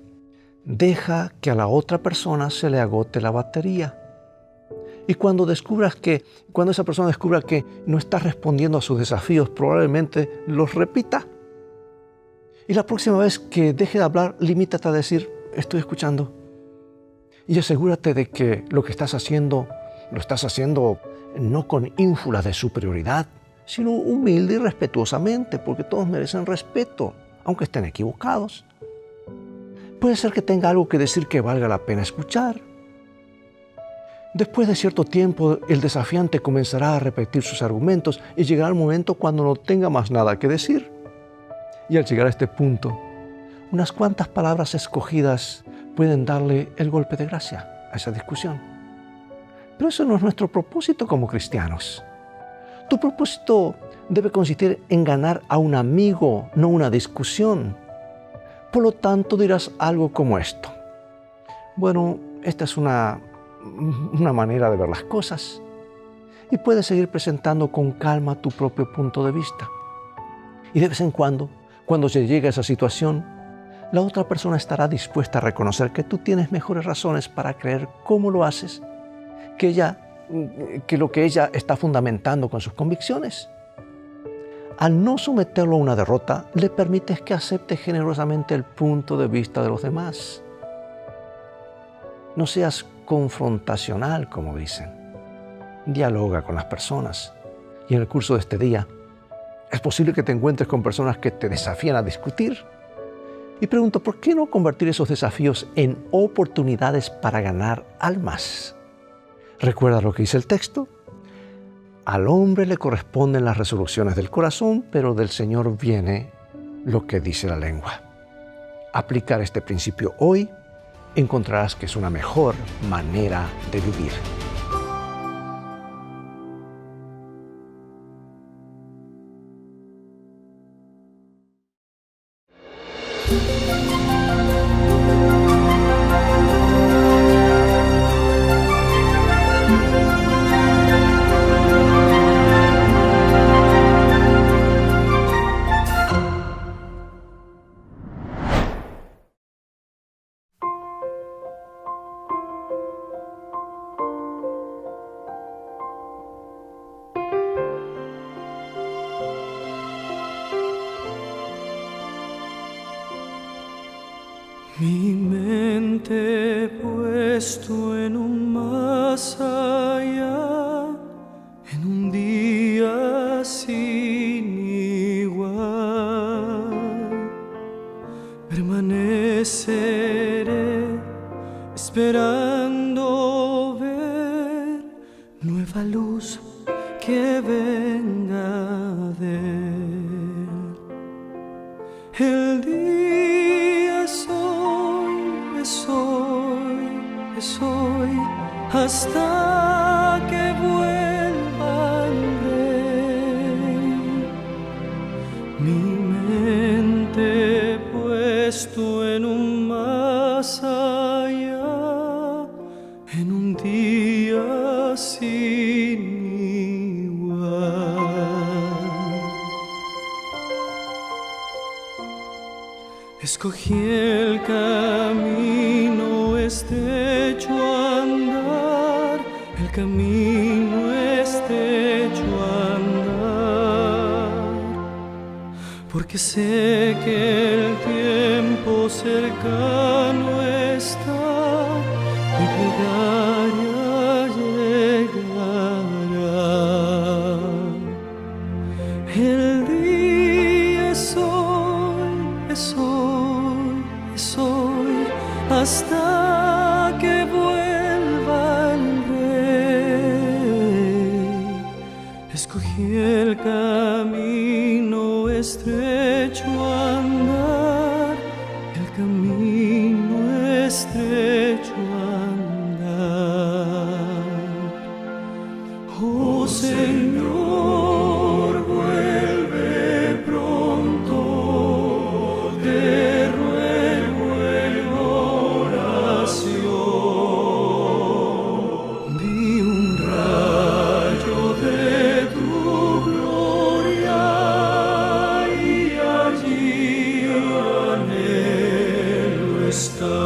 deja que a la otra persona se le agote la batería. Y cuando esa persona descubra que no estás respondiendo a sus desafíos, probablemente los repita. Y la próxima vez que deje de hablar, limítate a decir: estoy escuchando. Y asegúrate de que lo que estás haciendo, lo estás haciendo no con ínfulas de superioridad, sino humilde y respetuosamente, porque todos merecen respeto, aunque estén equivocados. Puede ser que tenga algo que decir que valga la pena escuchar. Después de cierto tiempo, el desafiante comenzará a repetir sus argumentos y llegará el momento cuando no tenga más nada que decir. Y al llegar a este punto, unas cuantas palabras escogidas pueden darle el golpe de gracia a esa discusión. Pero eso no es nuestro propósito como cristianos. Tu propósito debe consistir en ganar a un amigo, no una discusión. Por lo tanto, dirás algo como esto: bueno, esta es una manera de ver las cosas. Y puedes seguir presentando con calma tu propio punto de vista. Y de vez en cuando se llega a esa situación, la otra persona estará dispuesta a reconocer que tú tienes mejores razones para creer cómo lo haces que lo que ella está fundamentando con sus convicciones. Al no someterlo a una derrota, le permites que acepte generosamente el punto de vista de los demás. No seas confrontacional, como dicen. Dialoga con las personas. Y en el curso de este día, es posible que te encuentres con personas que te desafían a discutir. Y pregunto, ¿por qué no convertir esos desafíos en oportunidades para ganar almas? ¿Recuerdas lo que dice el texto? Al hombre le corresponden las resoluciones del corazón, pero del Señor viene lo que dice la lengua. Aplicar este principio hoy, encontrarás que es una mejor manera de vivir. Mi mente puesto en un más allá, en un día sin igual, permaneceré esperando ver nueva luz que venga de él. El día es hoy, hasta que vuelva el Rey. Mi mente puesto en un más allá, en un día sin igual. Escogí el camino estrecho a andar, el camino estrecho a andar, porque sé que el tiempo cercano está, mi plegaria llegará. El día es hoy, hasta que vuelva el Rey. Escogí el camino estrecho a andar, el camino estrecho a andar. Oh Señor, vuelve pronto, te ruego en oración. Vi un rayo de tu gloria y allí anhelo estar.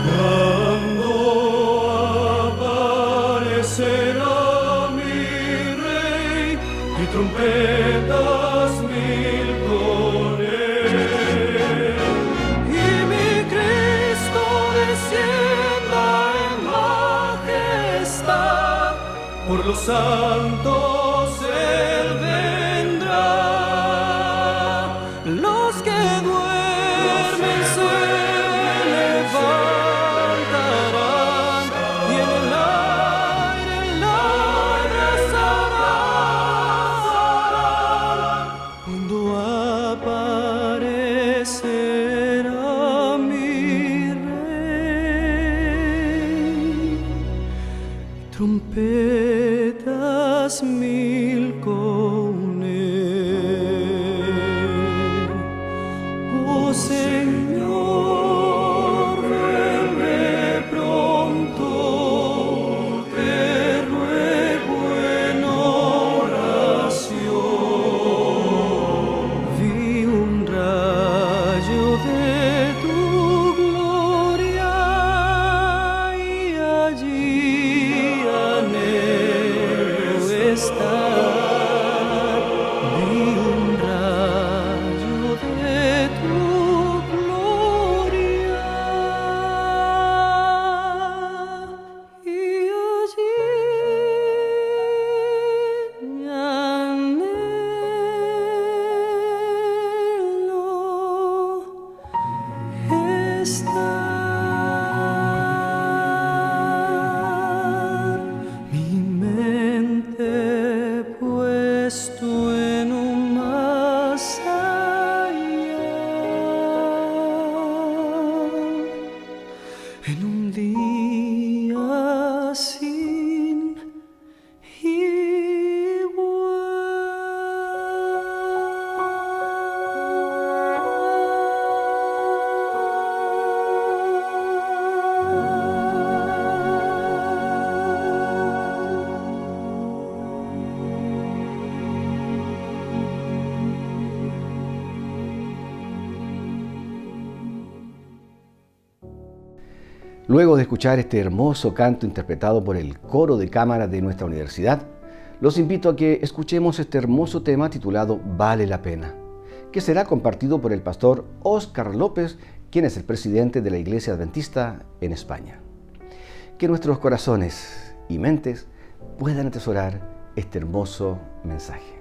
Cuando aparecerá mi Rey y trompetas mil con él, y mi Cristo descienda en majestad, por los santos Él vendrá. Los que duermen se levantarán y en el aire abrazarán. Cuando aparecerá mi Rey, trompetas mil con él. Señor, ven pronto, te ruego en oración. Vi un rayo de tu gloria y allí anhelo estar. Vi un rayo de tu gloria y allí anhelo estar. Mi mente puesto en un más allá, en un día sin Luego de escuchar este hermoso canto interpretado por el coro de cámara de nuestra universidad, los invito a que escuchemos este hermoso tema titulado Vale la pena, que será compartido por el pastor Óscar López, quien es el presidente de la Iglesia Adventista en España. Que nuestros corazones y mentes puedan atesorar este hermoso mensaje.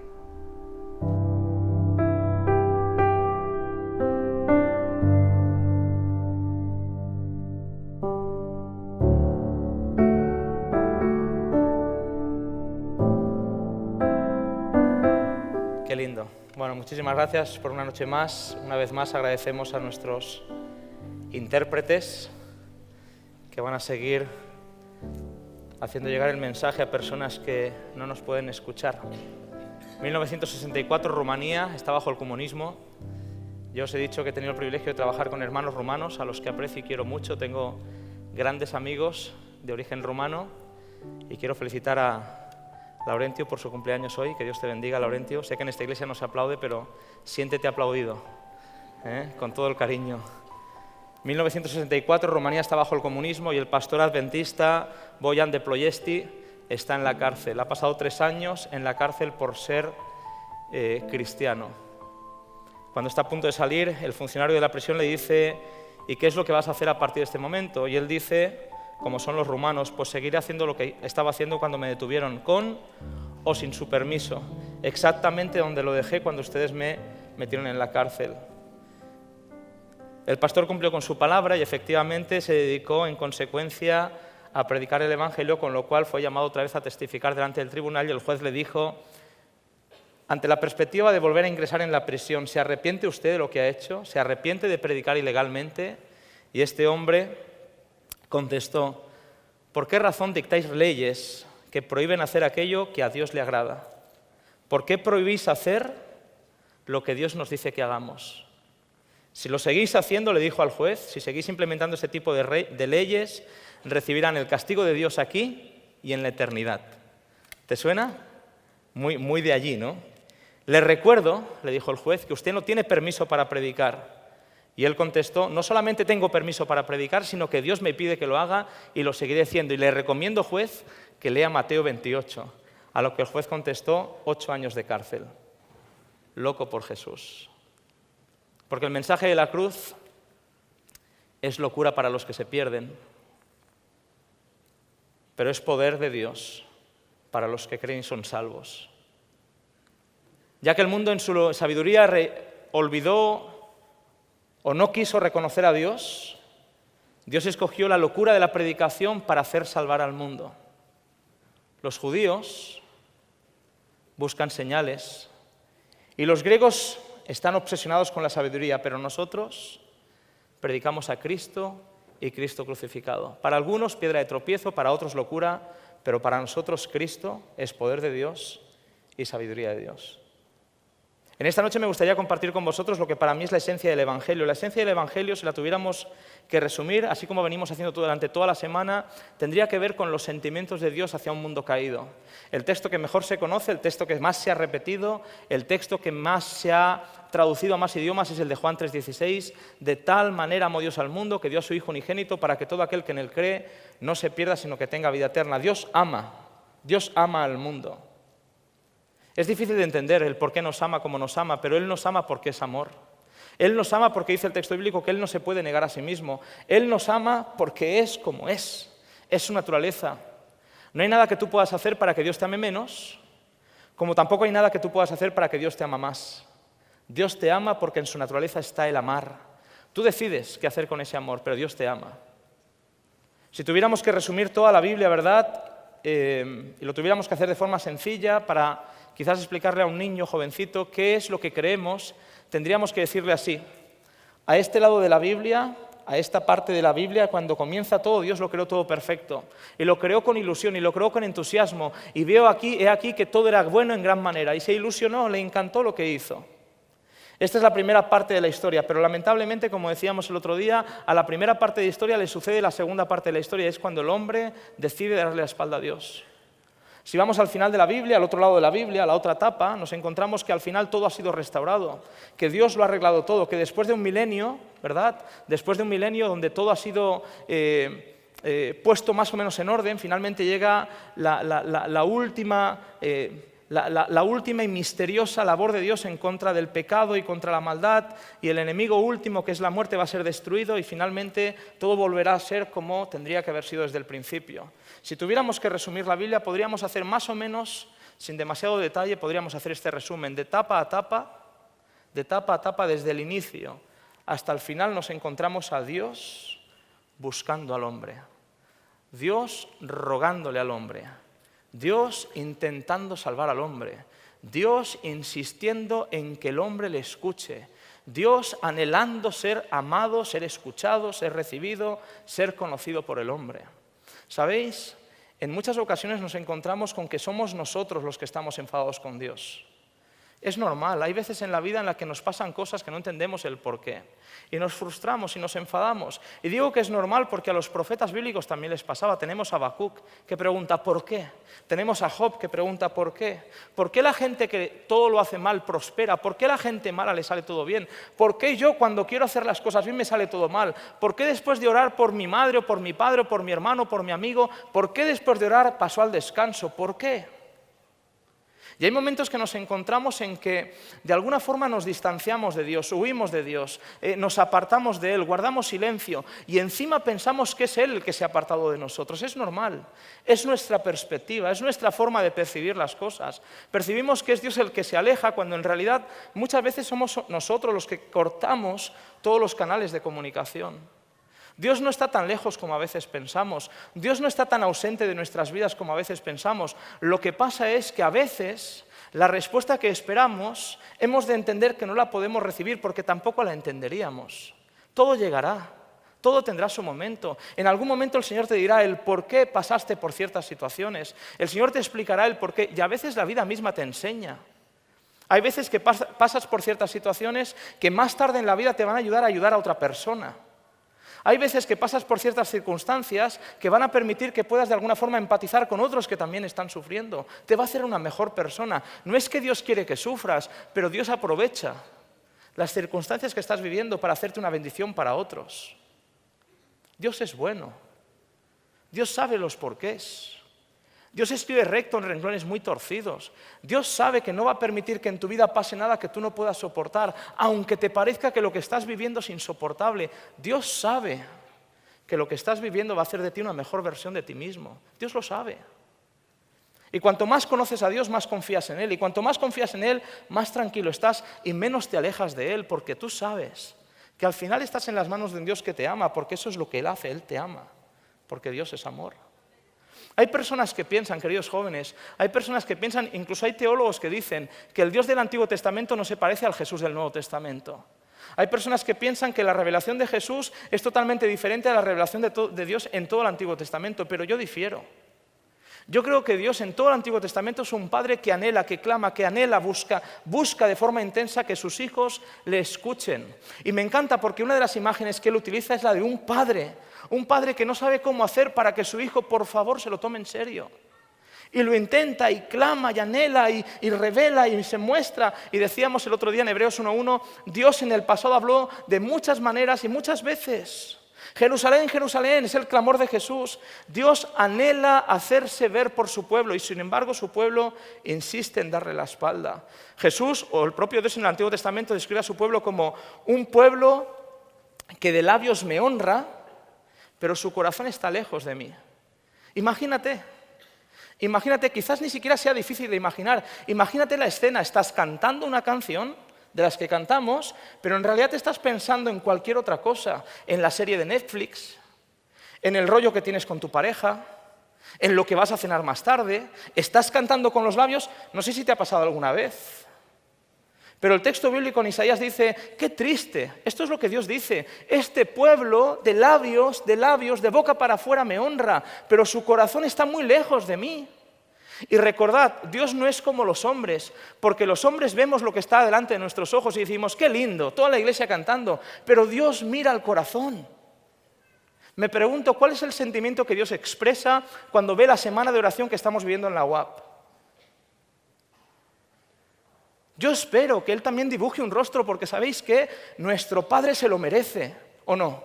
Qué lindo. Bueno, muchísimas gracias por una noche más. Una vez más agradecemos a nuestros intérpretes que van a seguir haciendo llegar el mensaje a personas que no nos pueden escuchar. 1964, Rumanía está bajo el comunismo. Yo os he dicho que he tenido el privilegio de trabajar con hermanos rumanos, a los que aprecio y quiero mucho. Tengo grandes amigos de origen rumano y quiero felicitar a Laurentio por su cumpleaños hoy. Que Dios te bendiga, Laurentio. Sé que en esta iglesia no se aplaude, pero siéntete aplaudido, con todo el cariño. 1964, Rumanía está bajo el comunismo y el pastor adventista Bojan de Ploiesti está en la cárcel. Ha pasado 3 años en la cárcel por ser cristiano. Cuando está a punto de salir, el funcionario de la prisión le dice: ¿y qué es lo que vas a hacer a partir de este momento? Y él dice, como son los rumanos, pues seguiré haciendo lo que estaba haciendo cuando me detuvieron, con o sin su permiso, exactamente donde lo dejé cuando ustedes me metieron en la cárcel. El pastor cumplió con su palabra y efectivamente se dedicó en consecuencia a predicar el Evangelio, con lo cual fue llamado otra vez a testificar delante del tribunal y el juez le dijo: ante la perspectiva de volver a ingresar en la prisión, ¿se arrepiente usted de lo que ha hecho? ¿Se arrepiente de predicar ilegalmente? Y este hombre contestó: ¿por qué razón dictáis leyes que prohíben hacer aquello que a Dios le agrada? ¿Por qué prohibís hacer lo que Dios nos dice que hagamos? Si lo seguís haciendo, le dijo al juez, si seguís implementando ese tipo de leyes, recibirán el castigo de Dios aquí y en la eternidad. ¿Te suena? Muy de allí, ¿no? Le recuerdo, le dijo el juez, que usted no tiene permiso para predicar. Y él contestó: no solamente tengo permiso para predicar, sino que Dios me pide que lo haga y lo seguiré haciendo. Y le recomiendo, juez, que lea Mateo 28. A lo que el juez contestó: 8 años de cárcel. Loco por Jesús. Porque el mensaje de la cruz es locura para los que se pierden, pero es poder de Dios para los que creen y son salvos. Ya que el mundo en su sabiduría olvidó o no quiso reconocer a Dios, Dios escogió la locura de la predicación para hacer salvar al mundo. Los judíos buscan señales y los griegos están obsesionados con la sabiduría, pero nosotros predicamos a Cristo y Cristo crucificado. Para algunos piedra de tropiezo, para otros locura, pero para nosotros Cristo es poder de Dios y sabiduría de Dios. En esta noche me gustaría compartir con vosotros lo que para mí es la esencia del Evangelio. La esencia del Evangelio, si la tuviéramos que resumir, así como venimos haciendo durante toda la semana, tendría que ver con los sentimientos de Dios hacia un mundo caído. El texto que mejor se conoce, el texto que más se ha repetido, el texto que más se ha traducido a más idiomas es el de Juan 3,16. De tal manera amó Dios al mundo que dio a su Hijo unigénito para que todo aquel que en él cree no se pierda, sino que tenga vida eterna. Dios ama al mundo. Es difícil de entender el por qué nos ama como nos ama, pero Él nos ama porque es amor. Él nos ama porque dice el texto bíblico que Él no se puede negar a sí mismo. Él nos ama porque es como es su naturaleza. No hay nada que tú puedas hacer para que Dios te ame menos, como tampoco hay nada que tú puedas hacer para que Dios te ama más. Dios te ama porque en su naturaleza está el amar. Tú decides qué hacer con ese amor, pero Dios te ama. Si tuviéramos que resumir toda la Biblia, ¿verdad? Y lo tuviéramos que hacer de forma sencilla para quizás explicarle a un niño jovencito qué es lo que creemos, tendríamos que decirle así: a este lado de la Biblia, a esta parte de la Biblia, cuando comienza todo, Dios lo creó todo perfecto, y lo creó con ilusión, y lo creó con entusiasmo, y he aquí que todo era bueno en gran manera, y se ilusionó, le encantó lo que hizo. Esta es la primera parte de la historia, pero lamentablemente, como decíamos el otro día, a la primera parte de la historia le sucede la segunda parte de la historia, es cuando el hombre decide darle la espalda a Dios. Si vamos al final de la Biblia, al otro lado de la Biblia, a la otra etapa, nos encontramos que al final todo ha sido restaurado, que Dios lo ha arreglado todo, que después de un milenio, ¿verdad? Después de un milenio donde todo ha sido puesto más o menos en orden, finalmente llega la última y misteriosa labor de Dios en contra del pecado y contra la maldad, y el enemigo último, que es la muerte, va a ser destruido y finalmente todo volverá a ser como tendría que haber sido desde el principio. Si tuviéramos que resumir la Biblia, podríamos hacer más o menos, sin demasiado detalle, podríamos hacer este resumen. De etapa a etapa, desde el inicio hasta el final, nos encontramos a Dios buscando al hombre, Dios rogándole al hombre, Dios intentando salvar al hombre, Dios insistiendo en que el hombre le escuche, Dios anhelando ser amado, ser escuchado, ser recibido, ser conocido por el hombre. ¿Sabéis? En muchas ocasiones nos encontramos con que somos nosotros los que estamos enfadados con Dios. Es normal, hay veces en la vida en las que nos pasan cosas que no entendemos el porqué. Y nos frustramos y nos enfadamos. Y digo que es normal porque a los profetas bíblicos también les pasaba. Tenemos a Habacuc que pregunta ¿por qué? Tenemos a Job que pregunta ¿por qué? ¿Por qué la gente que todo lo hace mal prospera? ¿Por qué la gente mala le sale todo bien? ¿Por qué yo cuando quiero hacer las cosas bien me sale todo mal? ¿Por qué después de orar por mi madre o por mi padre o por mi hermano o por mi amigo, por qué después de orar paso al descanso? ¿Por qué? Y hay momentos que nos encontramos en que de alguna forma nos distanciamos de Dios, huimos de Dios, nos apartamos de Él, guardamos silencio y encima pensamos que es Él el que se ha apartado de nosotros. Es normal, es nuestra perspectiva, es nuestra forma de percibir las cosas. Percibimos que es Dios el que se aleja cuando en realidad muchas veces somos nosotros los que cortamos todos los canales de comunicación. Dios no está tan lejos como a veces pensamos. Dios no está tan ausente de nuestras vidas como a veces pensamos. Lo que pasa es que a veces la respuesta que esperamos hemos de entender que no la podemos recibir porque tampoco la entenderíamos. Todo llegará, todo tendrá su momento. En algún momento el Señor te dirá el por qué pasaste por ciertas situaciones. El Señor te explicará el por qué y a veces la vida misma te enseña. Hay veces que pasas por ciertas situaciones que más tarde en la vida te van a ayudar a otra persona. Hay veces que pasas por ciertas circunstancias que van a permitir que puedas de alguna forma empatizar con otros que también están sufriendo. Te va a hacer una mejor persona. No es que Dios quiere que sufras, pero Dios aprovecha las circunstancias que estás viviendo para hacerte una bendición para otros. Dios es bueno. Dios sabe los porqués. Dios escribe recto en renglones muy torcidos. Dios sabe que no va a permitir que en tu vida pase nada que tú no puedas soportar, aunque te parezca que lo que estás viviendo es insoportable. Dios sabe que lo que estás viviendo va a hacer de ti una mejor versión de ti mismo. Dios lo sabe. Y cuanto más conoces a Dios, más confías en Él. Y cuanto más confías en Él, más tranquilo estás y menos te alejas de Él, porque tú sabes que al final estás en las manos de un Dios que te ama, porque eso es lo que Él hace, Él te ama, porque Dios es amor. Hay personas que piensan, queridos jóvenes, hay personas que piensan, incluso hay teólogos que dicen que el Dios del Antiguo Testamento no se parece al Jesús del Nuevo Testamento. Hay personas que piensan que la revelación de Jesús es totalmente diferente a la revelación de Dios en todo el Antiguo Testamento, pero yo difiero. Yo creo que Dios en todo el Antiguo Testamento es un padre que anhela, que clama, que anhela, busca de forma intensa que sus hijos le escuchen. Y me encanta porque una de las imágenes que él utiliza es la de un padre que no sabe cómo hacer para que su hijo, por favor, se lo tome en serio. Y lo intenta y clama y anhela y revela y se muestra. Y decíamos el otro día en Hebreos 1:1, Dios en el pasado habló de muchas maneras y muchas veces. Jerusalén, Jerusalén, es el clamor de Jesús. Dios anhela hacerse ver por su pueblo y sin embargo su pueblo insiste en darle la espalda. Jesús, o el propio Dios en el Antiguo Testamento, describe a su pueblo como un pueblo que de labios me honra, pero su corazón está lejos de mí. Imagínate, quizás ni siquiera sea difícil de imaginar. Imagínate la escena, estás cantando una canción de las que cantamos, pero en realidad te estás pensando en cualquier otra cosa, en la serie de Netflix, en el rollo que tienes con tu pareja, en lo que vas a cenar más tarde. Estás cantando con los labios, no sé si te ha pasado alguna vez, pero el texto bíblico en Isaías dice, qué triste, esto es lo que Dios dice, este pueblo de labios, de boca para afuera me honra, pero su corazón está muy lejos de mí. Y recordad, Dios no es como los hombres, porque los hombres vemos lo que está delante de nuestros ojos y decimos, qué lindo, toda la iglesia cantando, pero Dios mira al corazón. Me pregunto, ¿cuál es el sentimiento que Dios expresa cuando ve la semana de oración que estamos viviendo en la UAP? Yo espero que Él también dibuje un rostro, porque ¿sabéis qué? Nuestro Padre se lo merece, ¿o no?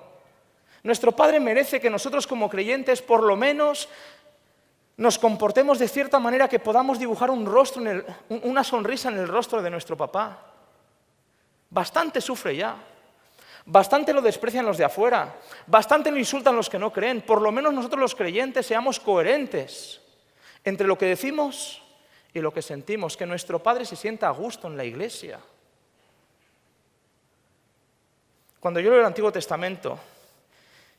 Nuestro Padre merece que nosotros como creyentes, por lo menos, nos comportemos de cierta manera que podamos dibujar un rostro, una sonrisa en el rostro de nuestro papá. Bastante sufre ya, bastante lo desprecian los de afuera, bastante lo insultan los que no creen. Por lo menos nosotros los creyentes seamos coherentes entre lo que decimos y lo que sentimos, que nuestro Padre se sienta a gusto en la iglesia. Cuando yo leo el Antiguo Testamento,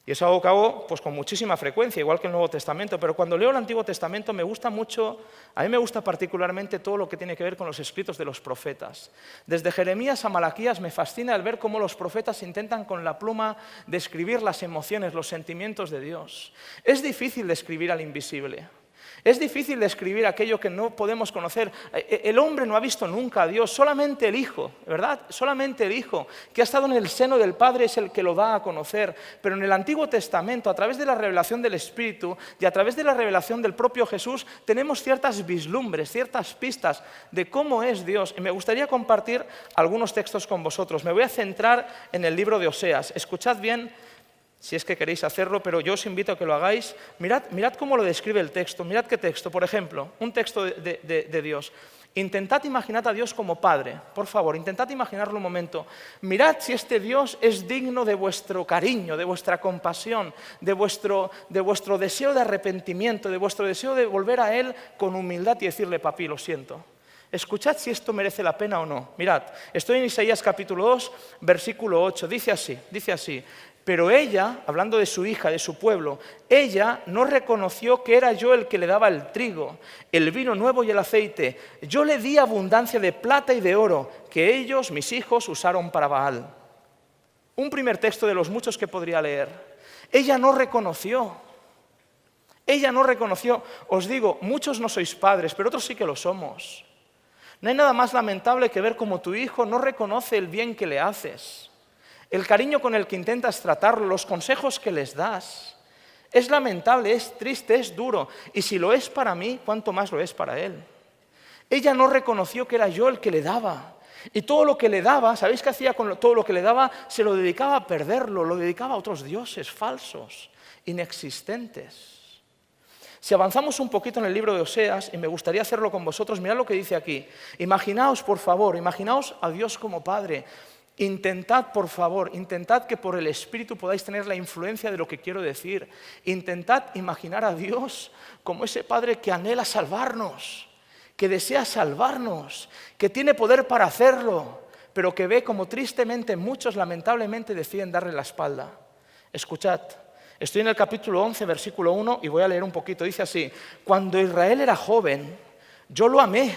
y es algo que hago pues, con muchísima frecuencia, igual que el Nuevo Testamento, pero cuando leo el Antiguo Testamento me gusta mucho, a mí me gusta particularmente todo lo que tiene que ver con los escritos de los profetas. Desde Jeremías a Malaquías me fascina el ver cómo los profetas intentan con la pluma describir las emociones, los sentimientos de Dios. Es difícil describir al invisible. Es difícil describir aquello que no podemos conocer. El hombre no ha visto nunca a Dios, solamente el Hijo, ¿verdad? Solamente el Hijo, que ha estado en el seno del Padre, es el que lo da a conocer. Pero en el Antiguo Testamento, a través de la revelación del Espíritu y a través de la revelación del propio Jesús, tenemos ciertas vislumbres, ciertas pistas de cómo es Dios. Y me gustaría compartir algunos textos con vosotros. Me voy a centrar en el libro de Oseas. Escuchad bien, si es que queréis hacerlo, pero yo os invito a que lo hagáis. Mirad cómo lo describe el texto. Mirad qué texto. Por ejemplo, un texto de Dios. Intentad imaginar a Dios como Padre. Por favor, intentad imaginarlo un momento. Mirad si este Dios es digno de vuestro cariño, de vuestra compasión, de vuestro deseo de arrepentimiento, de vuestro deseo de volver a Él con humildad y decirle, papi, lo siento. Escuchad si esto merece la pena o no. Mirad, estoy en Isaías capítulo 2, versículo 8. Dice así. Pero ella, hablando de su hija, de su pueblo, ella no reconoció que era yo el que le daba el trigo, el vino nuevo y el aceite. Yo le di abundancia de plata y de oro, que ellos, mis hijos, usaron para Baal. Un primer texto de los muchos que podría leer. Ella no reconoció. Os digo, muchos no sois padres, pero otros sí que lo somos. No hay nada más lamentable que ver cómo tu hijo no reconoce el bien que le haces. El cariño con el que intentas tratarlo, los consejos que les das. Es lamentable, es triste, es duro. Y si lo es para mí, ¿cuánto más lo es para él? Ella no reconoció que era yo el que le daba. Y todo lo que le daba, ¿sabéis qué hacía con todo lo que le daba? Se lo dedicaba a perderlo, lo dedicaba a otros dioses falsos, inexistentes. Si avanzamos un poquito en el libro de Oseas, y me gustaría hacerlo con vosotros, mirad lo que dice aquí. Imaginaos, por favor, imaginaos a Dios como Padre. Intentad, por favor, intentad que por el Espíritu podáis tener la influencia de lo que quiero decir. Intentad imaginar a Dios como ese Padre que anhela salvarnos, que desea salvarnos, que tiene poder para hacerlo, pero que ve como tristemente muchos lamentablemente deciden darle la espalda. Escuchad, estoy en el capítulo 11, versículo 1 y voy a leer un poquito. Dice así, cuando Israel era joven, yo lo amé.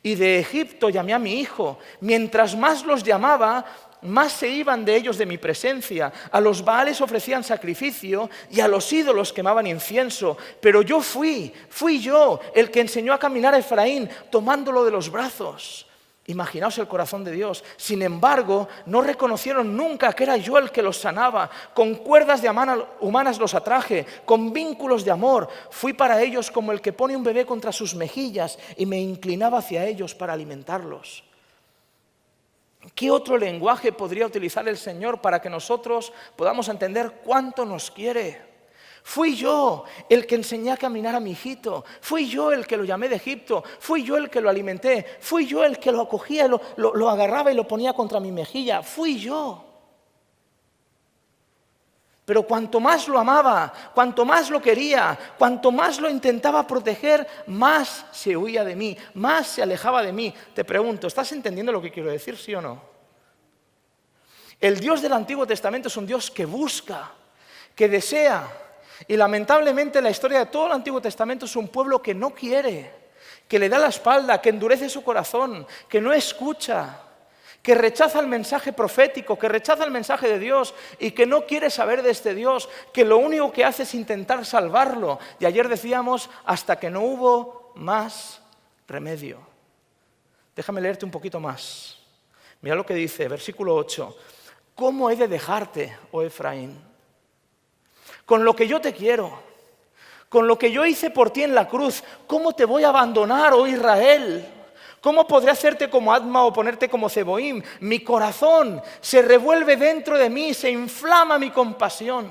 Y de Egipto llamé a mi hijo. Mientras más los llamaba, más se iban de ellos de mi presencia. A los Baales ofrecían sacrificio y a los ídolos quemaban incienso. Pero yo fui yo el que enseñó a caminar a Efraín, tomándolo de los brazos. Imaginaos el corazón de Dios. Sin embargo, no reconocieron nunca que era yo el que los sanaba. Con cuerdas de humanas los atraje, con vínculos de amor. Fui para ellos como el que pone un bebé contra sus mejillas y me inclinaba hacia ellos para alimentarlos. ¿Qué otro lenguaje podría utilizar el Señor para que nosotros podamos entender cuánto nos quiere? Fui yo el que enseñé a caminar a mi hijito. Fui yo el que lo llamé de Egipto. Fui yo el que lo alimenté. Fui yo el que lo acogía, lo agarraba y lo ponía contra mi mejilla. Fui yo. Pero cuanto más lo amaba, cuanto más lo quería, cuanto más lo intentaba proteger, más se huía de mí, más se alejaba de mí. Te pregunto, ¿estás entendiendo lo que quiero decir, sí o no? El Dios del Antiguo Testamento es un Dios que busca, que desea. Y lamentablemente la historia de todo el Antiguo Testamento es un pueblo que no quiere, que le da la espalda, que endurece su corazón, que no escucha, que rechaza el mensaje profético, que rechaza el mensaje de Dios y que no quiere saber de este Dios, que lo único que hace es intentar salvarlo. Y ayer decíamos, hasta que no hubo más remedio. Déjame leerte un poquito más. Mira lo que dice, versículo 8. ¿Cómo he de dejarte, oh Efraín? Con lo que yo te quiero, con lo que yo hice por ti en la cruz, ¿cómo te voy a abandonar, oh Israel? ¿Cómo podré hacerte como Adma o ponerte como Zeboim? Mi corazón se revuelve dentro de mí, se inflama mi compasión.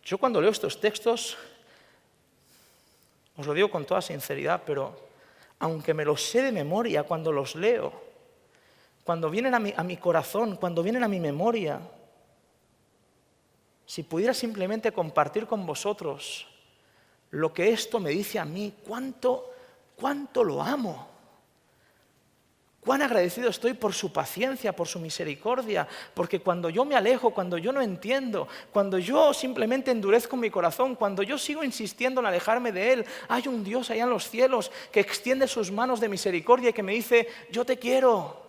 Yo cuando leo estos textos, os lo digo con toda sinceridad, pero aunque me los sé de memoria cuando los leo, cuando vienen a mi corazón, cuando vienen a mi memoria, si pudiera simplemente compartir con vosotros lo que esto me dice a mí, cuánto lo amo, cuán agradecido estoy por su paciencia, por su misericordia, porque cuando yo me alejo, cuando yo no entiendo, cuando yo simplemente endurezco mi corazón, cuando yo sigo insistiendo en alejarme de Él, hay un Dios allá en los cielos que extiende sus manos de misericordia y que me dice, yo te quiero.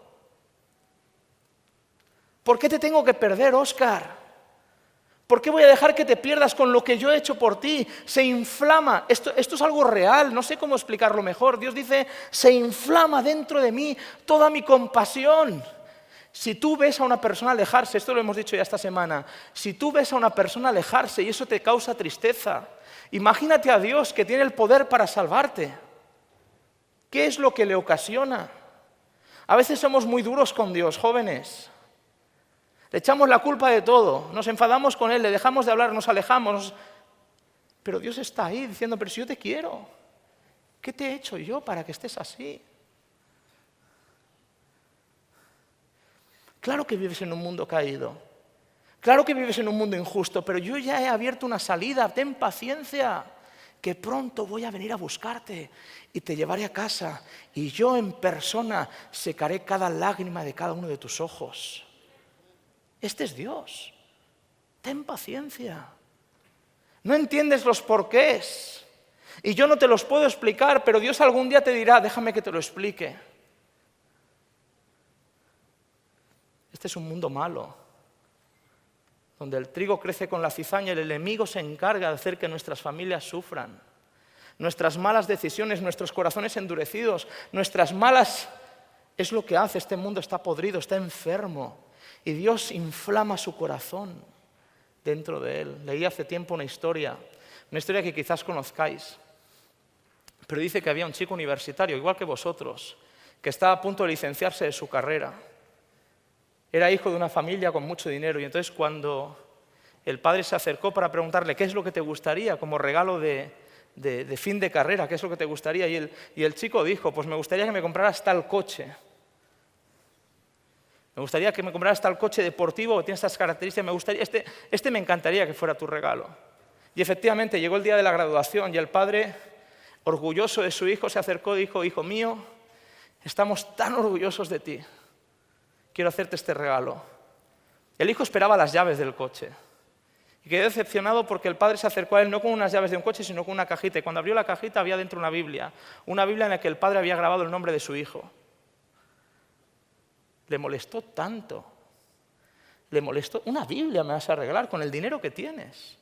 ¿Por qué te tengo que perder, Óscar? ¿Por qué voy a dejar que te pierdas con lo que yo he hecho por ti? Se inflama. Esto es algo real, no sé cómo explicarlo mejor. Dios dice, se inflama dentro de mí toda mi compasión. Si tú ves a una persona alejarse, esto lo hemos dicho ya esta semana, si tú ves a una persona alejarse y eso te causa tristeza, imagínate a Dios que tiene el poder para salvarte. ¿Qué es lo que le ocasiona? A veces somos muy duros con Dios, jóvenes. Le echamos la culpa de todo, nos enfadamos con Él, le dejamos de hablar, nos alejamos. Pero Dios está ahí diciendo, pero si yo te quiero, ¿qué te he hecho yo para que estés así? Claro que vives en un mundo caído, claro que vives en un mundo injusto, pero yo ya he abierto una salida, ten paciencia, que pronto voy a venir a buscarte y te llevaré a casa y yo en persona secaré cada lágrima de cada uno de tus ojos. Este es Dios. Ten paciencia. No entiendes los porqués. Y yo no te los puedo explicar, pero Dios algún día te dirá, déjame que te lo explique. Este es un mundo malo, donde el trigo crece con la cizaña y el enemigo se encarga de hacer que nuestras familias sufran. Nuestras malas decisiones, nuestros corazones endurecidos, nuestras malas... Es lo que hace, este mundo está podrido, está enfermo. Y Dios inflama su corazón dentro de él. Leí hace tiempo una historia que quizás conozcáis, pero dice que había un chico universitario, igual que vosotros, que estaba a punto de licenciarse de su carrera. Era hijo de una familia con mucho dinero y entonces cuando el padre se acercó para preguntarle qué es lo que te gustaría como regalo de fin de carrera, qué es lo que te gustaría, y el chico dijo, pues me gustaría que me compraras tal coche. Me gustaría que me compraras tal coche deportivo que tiene estas características. Me gustaría, me encantaría que fuera tu regalo. Y efectivamente llegó el día de la graduación y el padre, orgulloso de su hijo, se acercó y dijo, hijo mío, estamos tan orgullosos de ti. Quiero hacerte este regalo. El hijo esperaba las llaves del coche. Y quedó decepcionado porque el padre se acercó a él no con unas llaves de un coche, sino con una cajita. Y cuando abrió la cajita había dentro una Biblia en la que el padre había grabado el nombre de su hijo. Le molestó tanto. Le molestó. Una Biblia me vas a regalar con el dinero que tienes.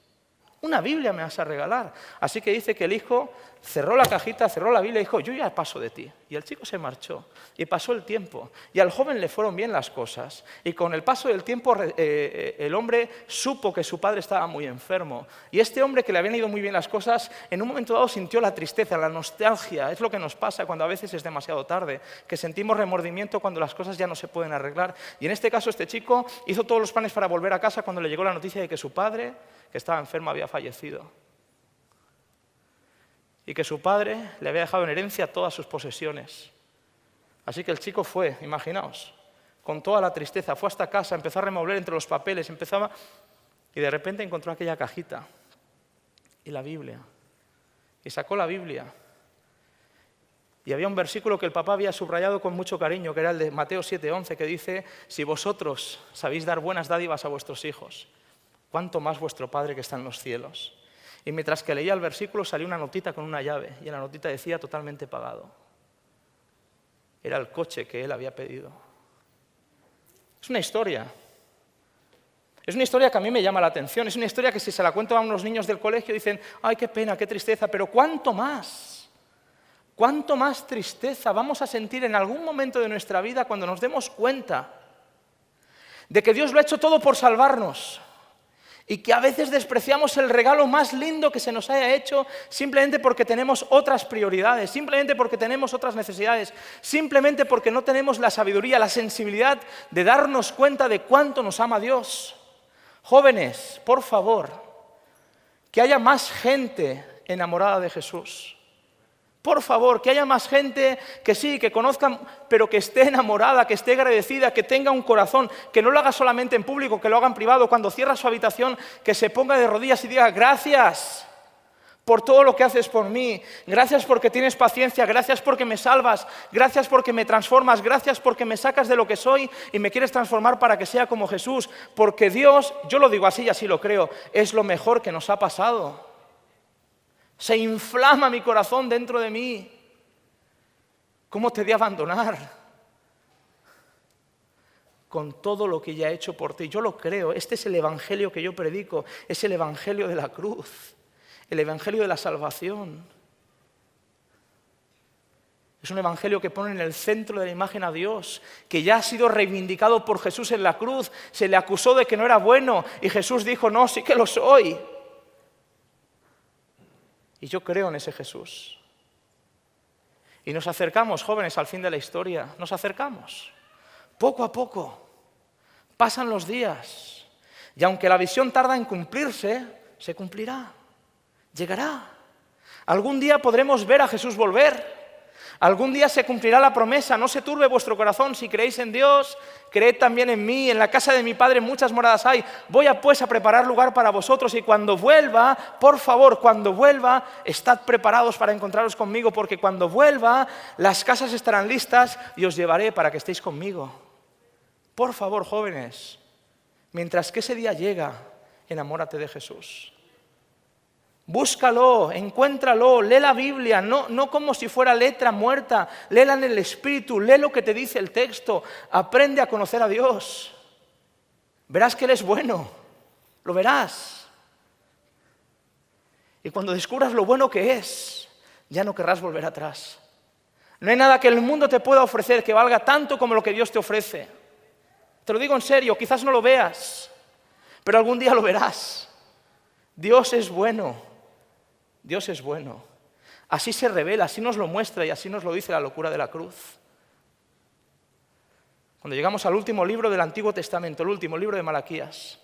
Una Biblia me vas a regalar. Así que dice que el hijo cerró la cajita, cerró la Biblia y dijo, yo ya paso de ti. Y el chico se marchó. Y pasó el tiempo. Y al joven le fueron bien las cosas. Y con el paso del tiempo el hombre supo que su padre estaba muy enfermo. Y este hombre, que le habían ido muy bien las cosas, en un momento dado sintió la tristeza, la nostalgia. Es lo que nos pasa cuando a veces es demasiado tarde, que sentimos remordimiento cuando las cosas ya no se pueden arreglar. Y en este caso este chico hizo todos los planes para volver a casa cuando le llegó la noticia de que su padre, que estaba enfermo, había fallecido. Y que su padre le había dejado en herencia todas sus posesiones. Así que el chico fue, imaginaos, con toda la tristeza, fue hasta casa, empezó a remover entre los papeles, y de repente encontró aquella cajita y la Biblia. Y sacó la Biblia. Y había un versículo que el papá había subrayado con mucho cariño, que era el de Mateo 7:11, que dice, si vosotros sabéis dar buenas dádivas a vuestros hijos, ¿cuánto más vuestro Padre que está en los cielos? Y mientras que leía el versículo salió una notita con una llave y en la notita decía totalmente pagado. Era el coche que él había pedido. Es una historia. Es una historia que a mí me llama la atención. Es una historia que si se la cuento a unos niños del colegio dicen, ay, qué pena, qué tristeza, pero ¿cuánto más? ¿Cuánto más tristeza vamos a sentir en algún momento de nuestra vida cuando nos demos cuenta de que Dios lo ha hecho todo por salvarnos? Y que a veces despreciamos el regalo más lindo que se nos haya hecho simplemente porque tenemos otras prioridades, simplemente porque tenemos otras necesidades, simplemente porque no tenemos la sabiduría, la sensibilidad de darnos cuenta de cuánto nos ama Dios. Jóvenes, por favor, que haya más gente enamorada de Jesús. Por favor, que haya más gente que sí, que conozcan, pero que esté enamorada, que esté agradecida, que tenga un corazón, que no lo haga solamente en público, que lo haga en privado. Cuando cierra su habitación, que se ponga de rodillas y diga, gracias por todo lo que haces por mí, gracias porque tienes paciencia, gracias porque me salvas, gracias porque me transformas, gracias porque me sacas de lo que soy y me quieres transformar para que sea como Jesús, porque Dios, yo lo digo así y así lo creo, es lo mejor que nos ha pasado. Se inflama mi corazón dentro de mí. ¿Cómo te he de abandonar? Con todo lo que ya he hecho por ti. Yo lo creo. Este es el evangelio que yo predico. Es el evangelio de la cruz. El evangelio de la salvación. Es un evangelio que pone en el centro de la imagen a Dios, que ya ha sido reivindicado por Jesús en la cruz. Se le acusó de que no era bueno y Jesús dijo, no, sí que lo soy. Y yo creo en ese Jesús. Y nos acercamos, jóvenes, al fin de la historia. Nos acercamos. Poco a poco. Pasan los días. Y aunque la visión tarda en cumplirse, se cumplirá. Llegará. Algún día podremos ver a Jesús volver. Algún día se cumplirá la promesa, no se turbe vuestro corazón, si creéis en Dios, creed también en mí, en la casa de mi Padre muchas moradas hay, voy pues a preparar lugar para vosotros y cuando vuelva, por favor, cuando vuelva, estad preparados para encontraros conmigo, porque cuando vuelva, las casas estarán listas y os llevaré para que estéis conmigo. Por favor, jóvenes, mientras que ese día llega, enamórate de Jesús. Búscalo, encuéntralo, lee la Biblia, no como si fuera letra muerta, léela en el Espíritu, lee lo que te dice el texto, aprende a conocer a Dios. Verás que Él es bueno, lo verás. Y cuando descubras lo bueno que es, ya no querrás volver atrás. No hay nada que el mundo te pueda ofrecer que valga tanto como lo que Dios te ofrece. Te lo digo en serio, quizás no lo veas, pero algún día lo verás. Dios es bueno. Dios es bueno. Así se revela, así nos lo muestra y así nos lo dice la locura de la cruz. Cuando llegamos al último libro del Antiguo Testamento, el último libro de Malaquías,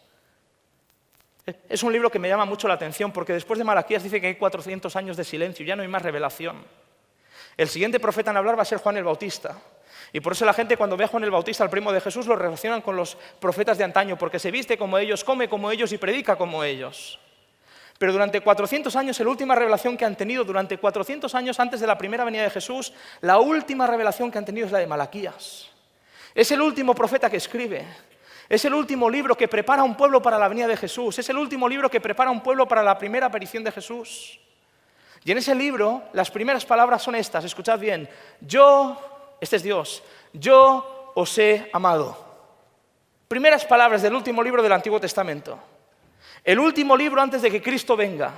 es un libro que me llama mucho la atención porque después de Malaquías dice que hay 400 años de silencio, ya no hay más revelación. El siguiente profeta en hablar va a ser Juan el Bautista. Y por eso la gente cuando ve a Juan el Bautista, el primo de Jesús, lo relacionan con los profetas de antaño, porque se viste como ellos, come como ellos y predica como ellos. Pero durante 400 años, la última revelación que han tenido, durante 400 años antes de la primera venida de Jesús, la última revelación que han tenido es la de Malaquías. Es el último profeta que escribe. Es el último libro que prepara a un pueblo para la venida de Jesús. Es el último libro que prepara a un pueblo para la primera aparición de Jesús. Y en ese libro, las primeras palabras son estas, escuchad bien. Este es Dios, yo os he amado. Primeras palabras del último libro del Antiguo Testamento. El último libro antes de que Cristo venga.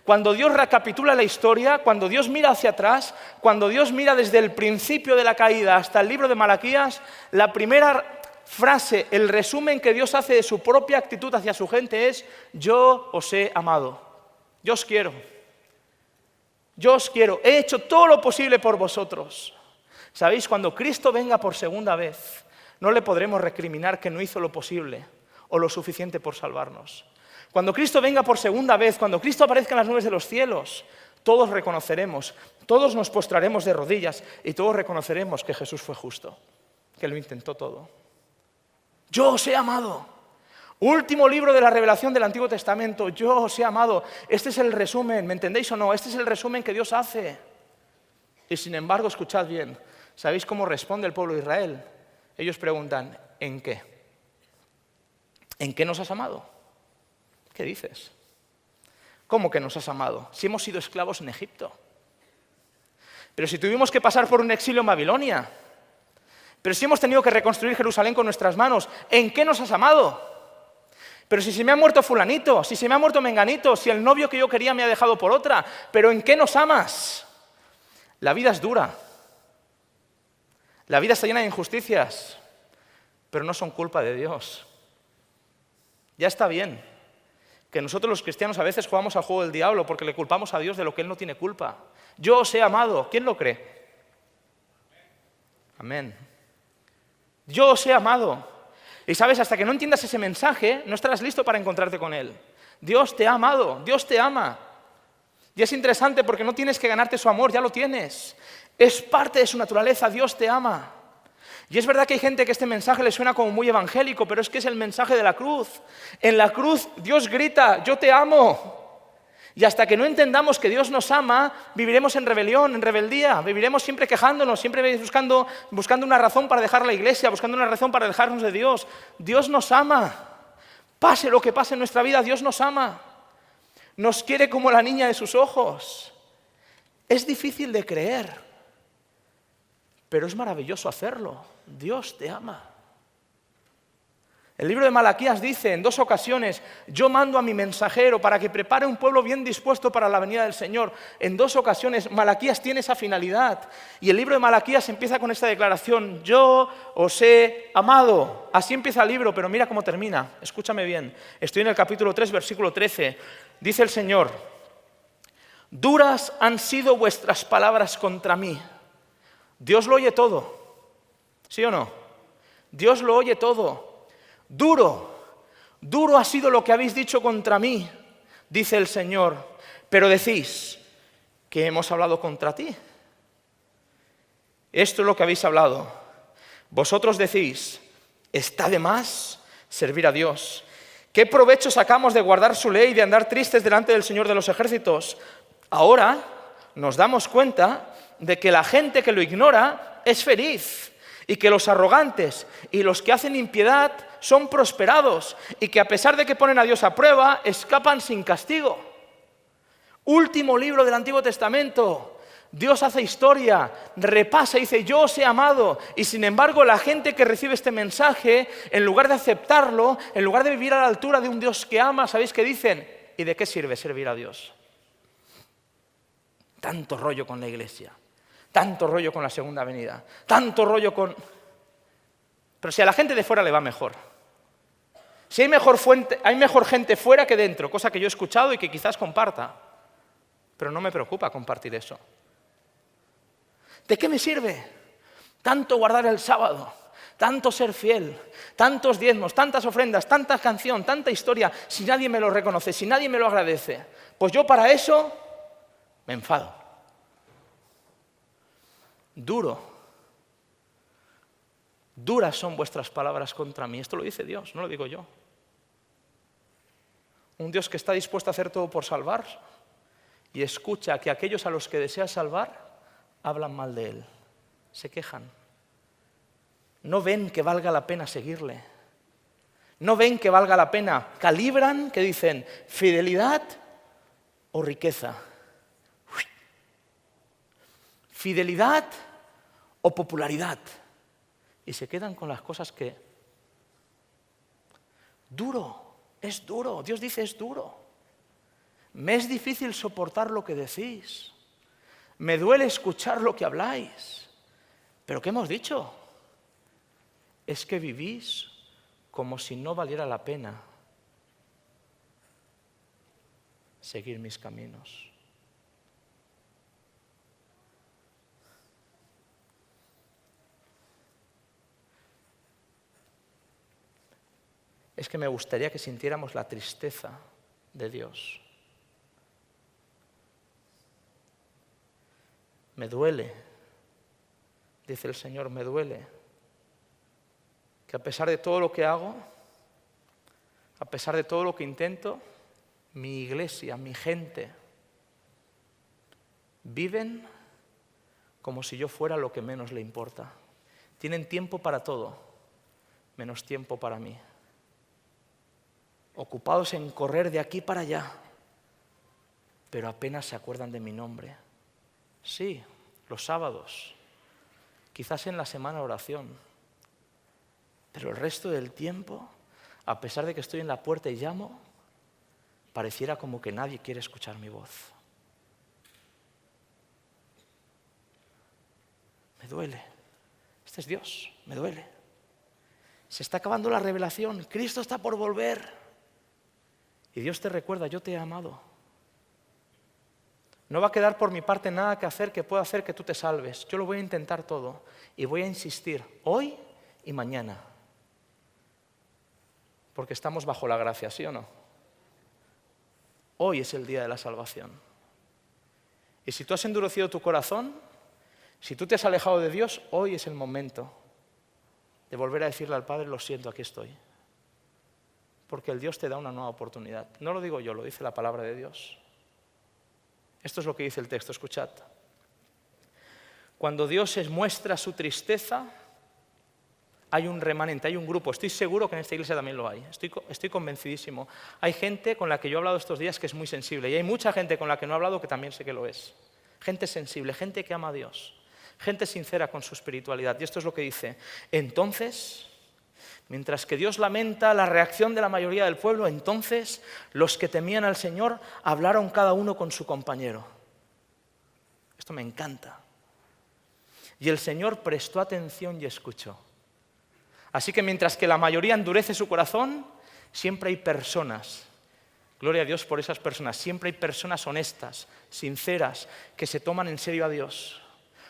Cuando Dios recapitula la historia, cuando Dios mira hacia atrás, cuando Dios mira desde el principio de la caída hasta el libro de Malaquías, la primera frase, el resumen que Dios hace de su propia actitud hacia su gente es: yo os he amado, yo os quiero, he hecho todo lo posible por vosotros. ¿Sabéis? Cuando Cristo venga por segunda vez, no le podremos recriminar que no hizo lo posible o lo suficiente por salvarnos. Cuando Cristo venga por segunda vez, cuando Cristo aparezca en las nubes de los cielos, todos reconoceremos, todos nos postraremos de rodillas y todos reconoceremos que Jesús fue justo, que lo intentó todo. Yo os he amado. Último libro de la revelación del Antiguo Testamento, yo os he amado. Este es el resumen, ¿me entendéis o no? Este es el resumen que Dios hace. Y sin embargo, escuchad bien, ¿sabéis cómo responde el pueblo de Israel? Ellos preguntan, ¿en qué? ¿En qué nos has amado? ¿Qué dices? ¿Cómo que nos has amado? Si hemos sido esclavos en Egipto. Pero si tuvimos que pasar por un exilio en Babilonia. Pero si hemos tenido que reconstruir Jerusalén con nuestras manos. ¿En qué nos has amado? Pero si se me ha muerto fulanito, si se me ha muerto menganito, si el novio que yo quería me ha dejado por otra. ¿Pero en qué nos amas? La vida es dura. La vida está llena de injusticias. Pero no son culpa de Dios. Ya está bien que nosotros los cristianos a veces jugamos al juego del diablo porque le culpamos a Dios de lo que Él no tiene culpa. Yo os he amado. ¿Quién lo cree? Amén. Yo os he amado. Y sabes, hasta que no entiendas ese mensaje, no estarás listo para encontrarte con Él. Dios te ha amado, Dios te ama. Y es interesante porque no tienes que ganarte su amor, ya lo tienes. Es parte de su naturaleza, Dios te ama. Y es verdad que hay gente que este mensaje le suena como muy evangélico, pero es que es el mensaje de la cruz. En la cruz Dios grita, yo te amo. Y hasta que no entendamos que Dios nos ama, viviremos en rebelión, en rebeldía. Viviremos siempre quejándonos, siempre buscando una razón para dejar la iglesia, buscando una razón para alejarnos de Dios. Dios nos ama. Pase lo que pase en nuestra vida, Dios nos ama. Nos quiere como la niña de sus ojos. Es difícil de creer, pero es maravilloso hacerlo. Dios te ama. El libro de Malaquías dice en 2 ocasiones, yo mando a mi mensajero para que prepare un pueblo bien dispuesto para la venida del Señor. En 2 ocasiones Malaquías tiene esa finalidad. Y el libro de Malaquías empieza con esta declaración, yo os he amado. Así empieza el libro, pero mira cómo termina. Escúchame bien. Estoy en el capítulo 3, versículo 13. Dice el Señor, duras han sido vuestras palabras contra mí. Dios lo oye todo. ¿Sí o no? Dios lo oye todo. Duro ha sido lo que habéis dicho contra mí, dice el Señor, pero decís que hemos hablado contra ti. Esto es lo que habéis hablado. Vosotros decís, está de más servir a Dios. ¿Qué provecho sacamos de guardar su ley y de andar tristes delante del Señor de los ejércitos? Ahora nos damos cuenta de que la gente que lo ignora es feliz y que los arrogantes y los que hacen impiedad son prosperados y que a pesar de que ponen a Dios a prueba, escapan sin castigo. Último libro del Antiguo Testamento. Dios hace historia, repasa y dice, yo os he amado. Y sin embargo, la gente que recibe este mensaje, en lugar de aceptarlo, en lugar de vivir a la altura de un Dios que ama, ¿sabéis qué dicen? ¿Y de qué sirve servir a Dios? Tanto rollo con la iglesia, tanto rollo con la segunda venida, tanto rollo con... Pero si a la gente de fuera le va mejor. Si hay mejor gente fuera que dentro, cosa que yo he escuchado y que quizás comparta. Pero no me preocupa compartir eso. ¿De qué me sirve tanto guardar el sábado, tanto ser fiel, tantos diezmos, tantas ofrendas, tanta canción, tanta historia, si nadie me lo reconoce, si nadie me lo agradece? Pues yo para eso me enfado. Duras son vuestras palabras contra mí. Esto lo dice Dios, no lo digo yo. Un Dios que está dispuesto a hacer todo por salvar y escucha que aquellos a los que desea salvar hablan mal de Él, se quejan. No ven que valga la pena seguirle. No ven que valga la pena. Calibran, que dicen, fidelidad o riqueza. Fidelidad o popularidad. y se quedan con las cosas que... Duro, es duro. Dios dice es duro. Me es difícil soportar lo que decís. Me duele escuchar lo que habláis. ¿Pero qué hemos dicho? Es que vivís como si no valiera la pena seguir mis caminos. Es que me gustaría que sintiéramos la tristeza de Dios. Me duele, dice el Señor, me duele, que a pesar de todo lo que hago, a pesar de todo lo que intento, mi iglesia, mi gente, viven como si yo fuera lo que menos le importa. Tienen tiempo para todo, menos tiempo para mí. Ocupados en correr de aquí para allá, pero apenas se acuerdan de mi nombre. Sí, los sábados, quizás en la semana de oración, pero el resto del tiempo, a pesar de que estoy en la puerta y llamo, pareciera como que nadie quiere escuchar mi voz. Me duele. Este es Dios, me duele. Se está acabando la revelación, Cristo está por volver. Y Dios te recuerda, yo te he amado. No va a quedar por mi parte nada que hacer que pueda hacer que tú te salves. Yo lo voy a intentar todo y voy a insistir hoy y mañana. Porque estamos bajo la gracia, ¿sí o no? Hoy es el día de la salvación. Y si tú has endurecido tu corazón, si tú te has alejado de Dios, hoy es el momento de volver a decirle al Padre, lo siento, aquí estoy. Porque el Dios te da una nueva oportunidad. No lo digo yo, lo dice la palabra de Dios. Esto es lo que dice el texto, escuchad. Cuando Dios muestra su tristeza, hay un remanente, hay un grupo. Estoy seguro que en esta iglesia también lo hay. Estoy convencidísimo. Hay gente con la que yo he hablado estos días que es muy sensible. Y hay mucha gente con la que no he hablado que también sé que lo es. Gente sensible, gente que ama a Dios. Gente sincera con su espiritualidad. Y esto es lo que dice. Entonces, mientras que Dios lamenta la reacción de la mayoría del pueblo, entonces los que temían al Señor hablaron cada uno con su compañero. Esto me encanta. Y el Señor prestó atención y escuchó. Así que mientras que la mayoría endurece su corazón, siempre hay personas, gloria a Dios por esas personas, siempre hay personas honestas, sinceras, que se toman en serio a Dios.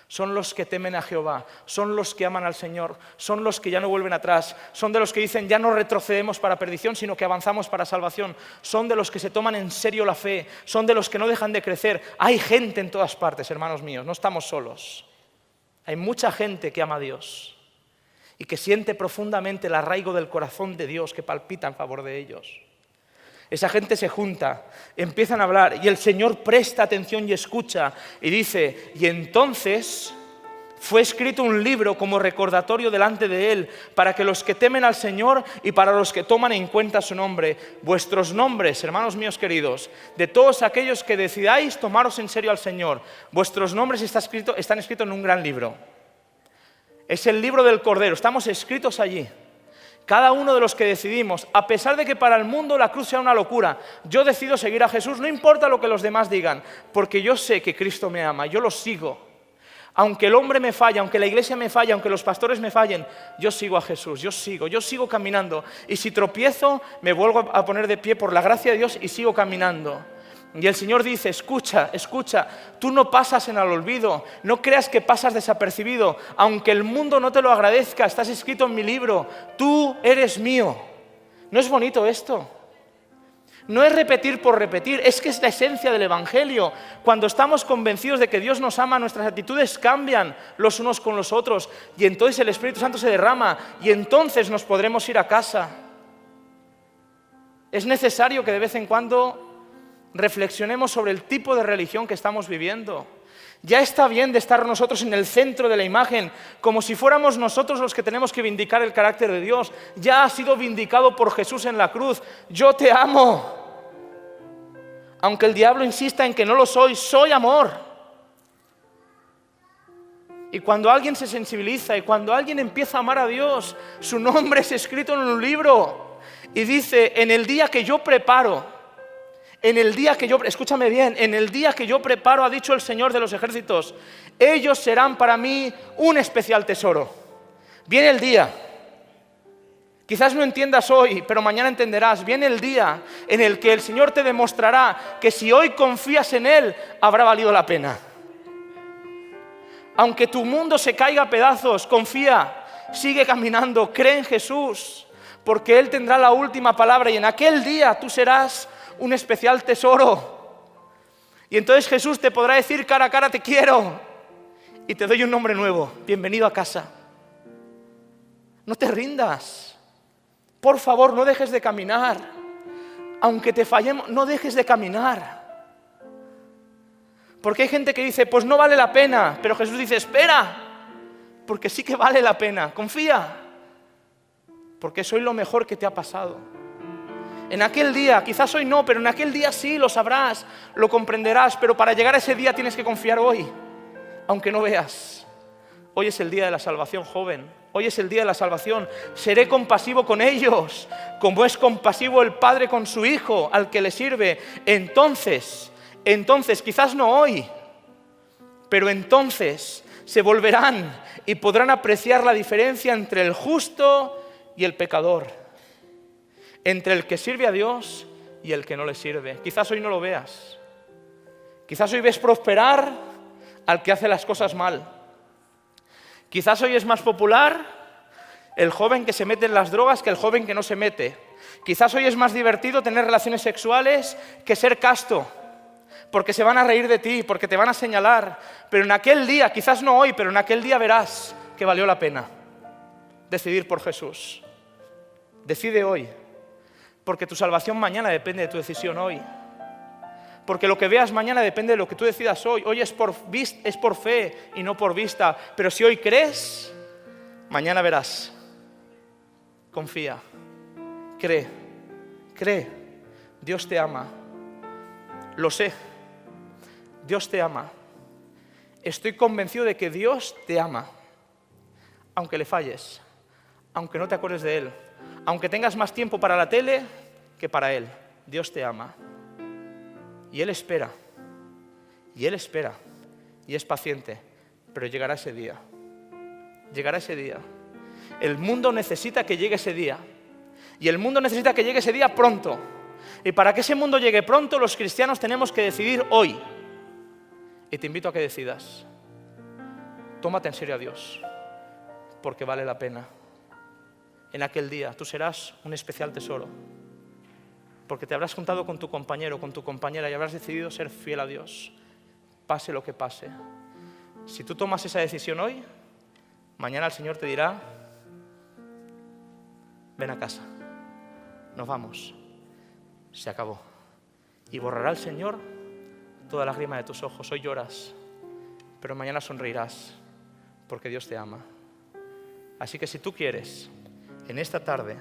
Son los que temen a Jehová, son los que aman al Señor, son los que ya no vuelven atrás, son de los que dicen ya no retrocedemos para perdición, sino que avanzamos para salvación, son de los que se toman en serio la fe, son de los que no dejan de crecer. Hay gente en todas partes, hermanos míos, no estamos solos. Hay mucha gente que ama a Dios y que siente profundamente el arraigo del corazón de Dios que palpita en favor de ellos. Esa gente se junta, empiezan a hablar y el Señor presta atención y escucha y dice, y entonces fue escrito un libro como recordatorio delante de Él para que los que temen al Señor y para los que toman en cuenta su nombre, vuestros nombres, hermanos míos queridos, de todos aquellos que decidáis tomaros en serio al Señor, vuestros nombres están escritos en un gran libro. Es el libro del Cordero, estamos escritos allí. Cada uno de los que decidimos, a pesar de que para el mundo la cruz sea una locura, yo decido seguir a Jesús, no importa lo que los demás digan, porque yo sé que Cristo me ama, yo lo sigo. Aunque el hombre me falle, aunque la iglesia me falle, aunque los pastores me fallen, yo sigo a Jesús, yo sigo caminando. Y si tropiezo, me vuelvo a poner de pie por la gracia de Dios y sigo caminando. Y el Señor dice, escucha, tú no pasas en el olvido, no creas que pasas desapercibido, aunque el mundo no te lo agradezca, estás escrito en mi libro, tú eres mío. ¿No es bonito esto? No es repetir por repetir, es que es la esencia del Evangelio. Cuando estamos convencidos de que Dios nos ama, nuestras actitudes cambian los unos con los otros y entonces el Espíritu Santo se derrama y entonces nos podremos ir a casa. Es necesario que de vez en cuando reflexionemos sobre el tipo de religión que estamos viviendo. Ya está bien de estar nosotros en el centro de la imagen, como si fuéramos nosotros los que tenemos que vindicar el carácter de Dios. Ya ha sido vindicado por Jesús en la cruz. Yo te amo. Aunque el diablo insista en que no lo soy, soy amor. Y cuando alguien se sensibiliza y cuando alguien empieza a amar a Dios, su nombre es escrito en un libro y dice, en el día que yo preparo, escúchame bien, en el día que yo preparo, ha dicho el Señor de los ejércitos, ellos serán para mí un especial tesoro. Viene el día, quizás no entiendas hoy, pero mañana entenderás, viene el día en el que el Señor te demostrará que si hoy confías en Él, habrá valido la pena. Aunque tu mundo se caiga a pedazos, confía, sigue caminando, cree en Jesús, porque Él tendrá la última palabra y en aquel día tú serás un especial tesoro. Y entonces Jesús te podrá decir cara a cara, te quiero y te doy un nombre nuevo, bienvenido a casa. No te rindas, por favor, no dejes de caminar, aunque te fallemos, no dejes de caminar. Porque hay gente que dice, pues no vale la pena, pero Jesús dice, espera, porque sí que vale la pena, confía, porque soy lo mejor que te ha pasado. En aquel día, quizás hoy no, pero en aquel día sí, lo sabrás, lo comprenderás, pero para llegar a ese día tienes que confiar hoy, aunque no veas. Hoy es el día de la salvación, joven, hoy es el día de la salvación. Seré compasivo con ellos, como es compasivo el Padre con su Hijo, al que le sirve. Entonces, quizás no hoy, pero entonces se volverán y podrán apreciar la diferencia entre el justo y el pecador, entre el que sirve a Dios y el que no le sirve. Quizás hoy no lo veas, quizás hoy ves prosperar al que hace las cosas mal, quizás hoy es más popular el joven que se mete en las drogas que el joven que no se mete, quizás hoy es más divertido tener relaciones sexuales que ser casto, porque se van a reír de ti, porque te van a señalar. Pero en aquel día, quizás no hoy, pero en aquel día verás que valió la pena decidir por Jesús. Decide hoy, porque tu salvación mañana depende de tu decisión hoy. Porque lo que veas mañana depende de lo que tú decidas hoy. Hoy es por fe y no por vista. Pero si hoy crees, mañana verás. Confía, cree. Dios te ama. Lo sé. Dios te ama. Estoy convencido de que Dios te ama, aunque le falles, aunque no te acuerdes de Él, aunque tengas más tiempo para la tele que para Él. Dios te ama. Y Él espera, y es paciente, pero llegará ese día. Llegará ese día. El mundo necesita que llegue ese día, y el mundo necesita que llegue ese día pronto. Y para que ese mundo llegue pronto, los cristianos tenemos que decidir hoy. Y te invito a que decidas. Tómate en serio a Dios, porque vale la pena. En aquel día tú serás un especial tesoro, porque te habrás juntado con tu compañero, con tu compañera y habrás decidido ser fiel a Dios, pase lo que pase. Si tú tomas esa decisión hoy, mañana el Señor te dirá, ven a casa, nos vamos. Se acabó. Y borrará el Señor toda lágrima de tus ojos. Hoy lloras, pero mañana sonreirás, porque Dios te ama. Así que si tú quieres, en esta tarde,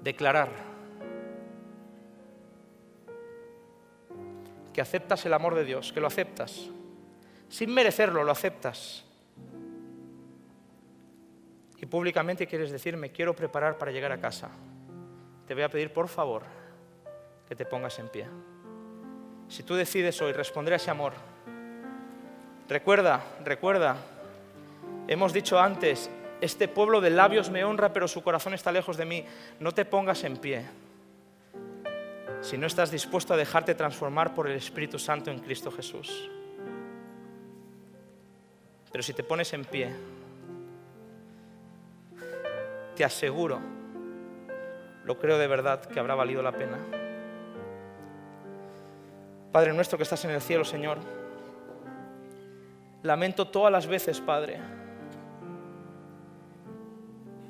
declarar que aceptas el amor de Dios, que lo aceptas, sin merecerlo, lo aceptas, y públicamente quieres decir, me quiero preparar para llegar a casa, te voy a pedir, por favor, que te pongas en pie. Si tú decides hoy responder a ese amor, recuerda, hemos dicho antes, este pueblo de labios me honra, pero su corazón está lejos de mí. No te pongas en pie si no estás dispuesto a dejarte transformar por el Espíritu Santo en Cristo Jesús. Pero si te pones en pie, te aseguro, lo creo de verdad, que habrá valido la pena. Padre nuestro que estás en el cielo, Señor, lamento todas las veces, Padre,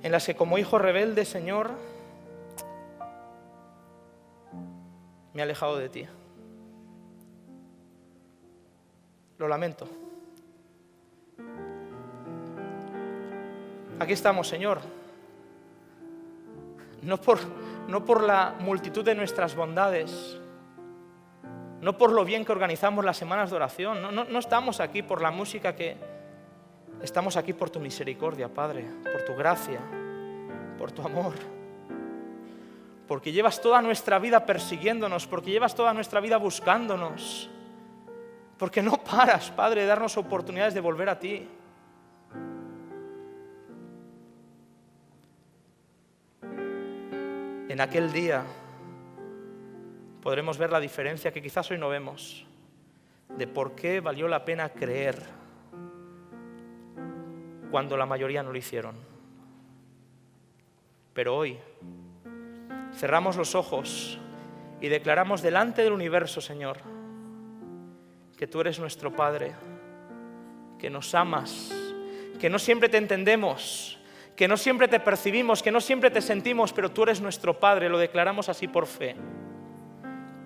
en las que como hijo rebelde, Señor, me he alejado de ti. Lo lamento. Aquí estamos, Señor, no por la multitud de nuestras bondades, no por lo bien que organizamos las semanas de oración, no estamos aquí por la música estamos aquí por tu misericordia, Padre, por tu gracia, por tu amor. Porque llevas toda nuestra vida persiguiéndonos, porque llevas toda nuestra vida buscándonos, porque no paras, Padre, de darnos oportunidades de volver a ti. En aquel día podremos ver la diferencia que quizás hoy no vemos, de por qué valió la pena creer cuando la mayoría no lo hicieron. Pero hoy cerramos los ojos y declaramos delante del universo, Señor, que tú eres nuestro Padre, que nos amas, que no siempre te entendemos, que no siempre te percibimos, que no siempre te sentimos, pero tú eres nuestro Padre, lo declaramos así por fe.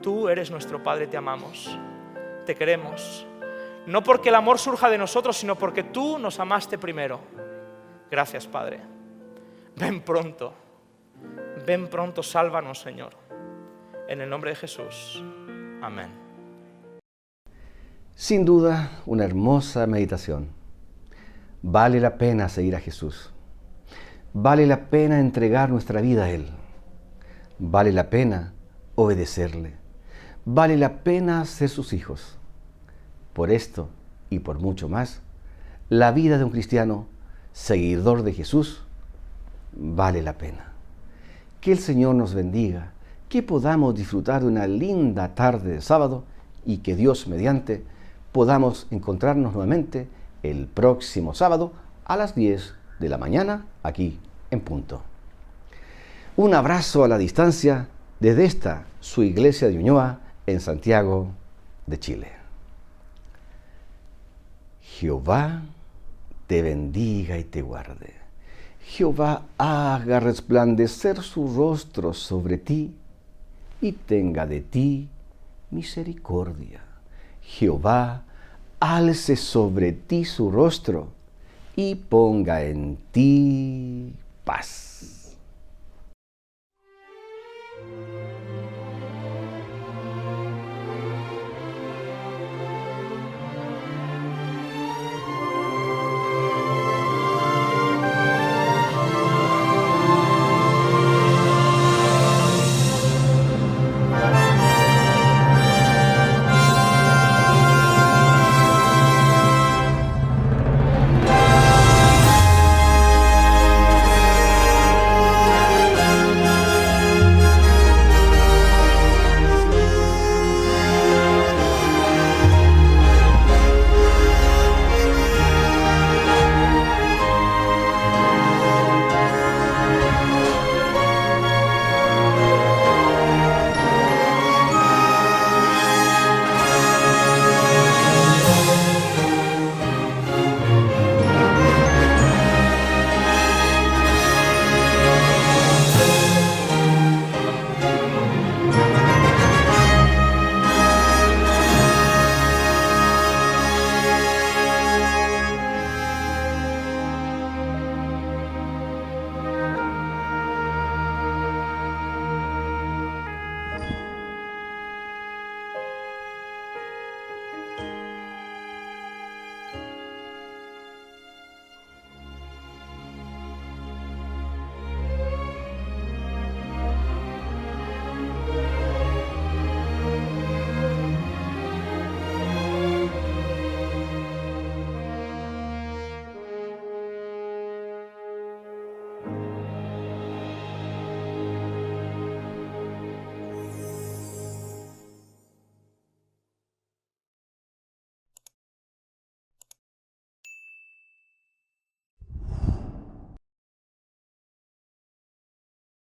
Tú eres nuestro Padre, te amamos, te queremos. No porque el amor surja de nosotros, sino porque tú nos amaste primero. Gracias, Padre. Ven pronto, sálvanos, Señor. En el nombre de Jesús. Amén. Sin duda, una hermosa meditación. Vale la pena seguir a Jesús. Vale la pena entregar nuestra vida a Él. Vale la pena obedecerle. Vale la pena ser sus hijos. Por esto y por mucho más, la vida de un cristiano, seguidor de Jesús, vale la pena. Que el Señor nos bendiga, que podamos disfrutar de una linda tarde de sábado y que Dios mediante podamos encontrarnos nuevamente el próximo sábado a las 10 de la mañana aquí en punto. Un abrazo a la distancia desde esta, su iglesia de Ñuñoa, en Santiago de Chile. Jehová te bendiga y te guarde. Jehová haga resplandecer su rostro sobre ti y tenga de ti misericordia. Jehová alce sobre ti su rostro y ponga en ti paz.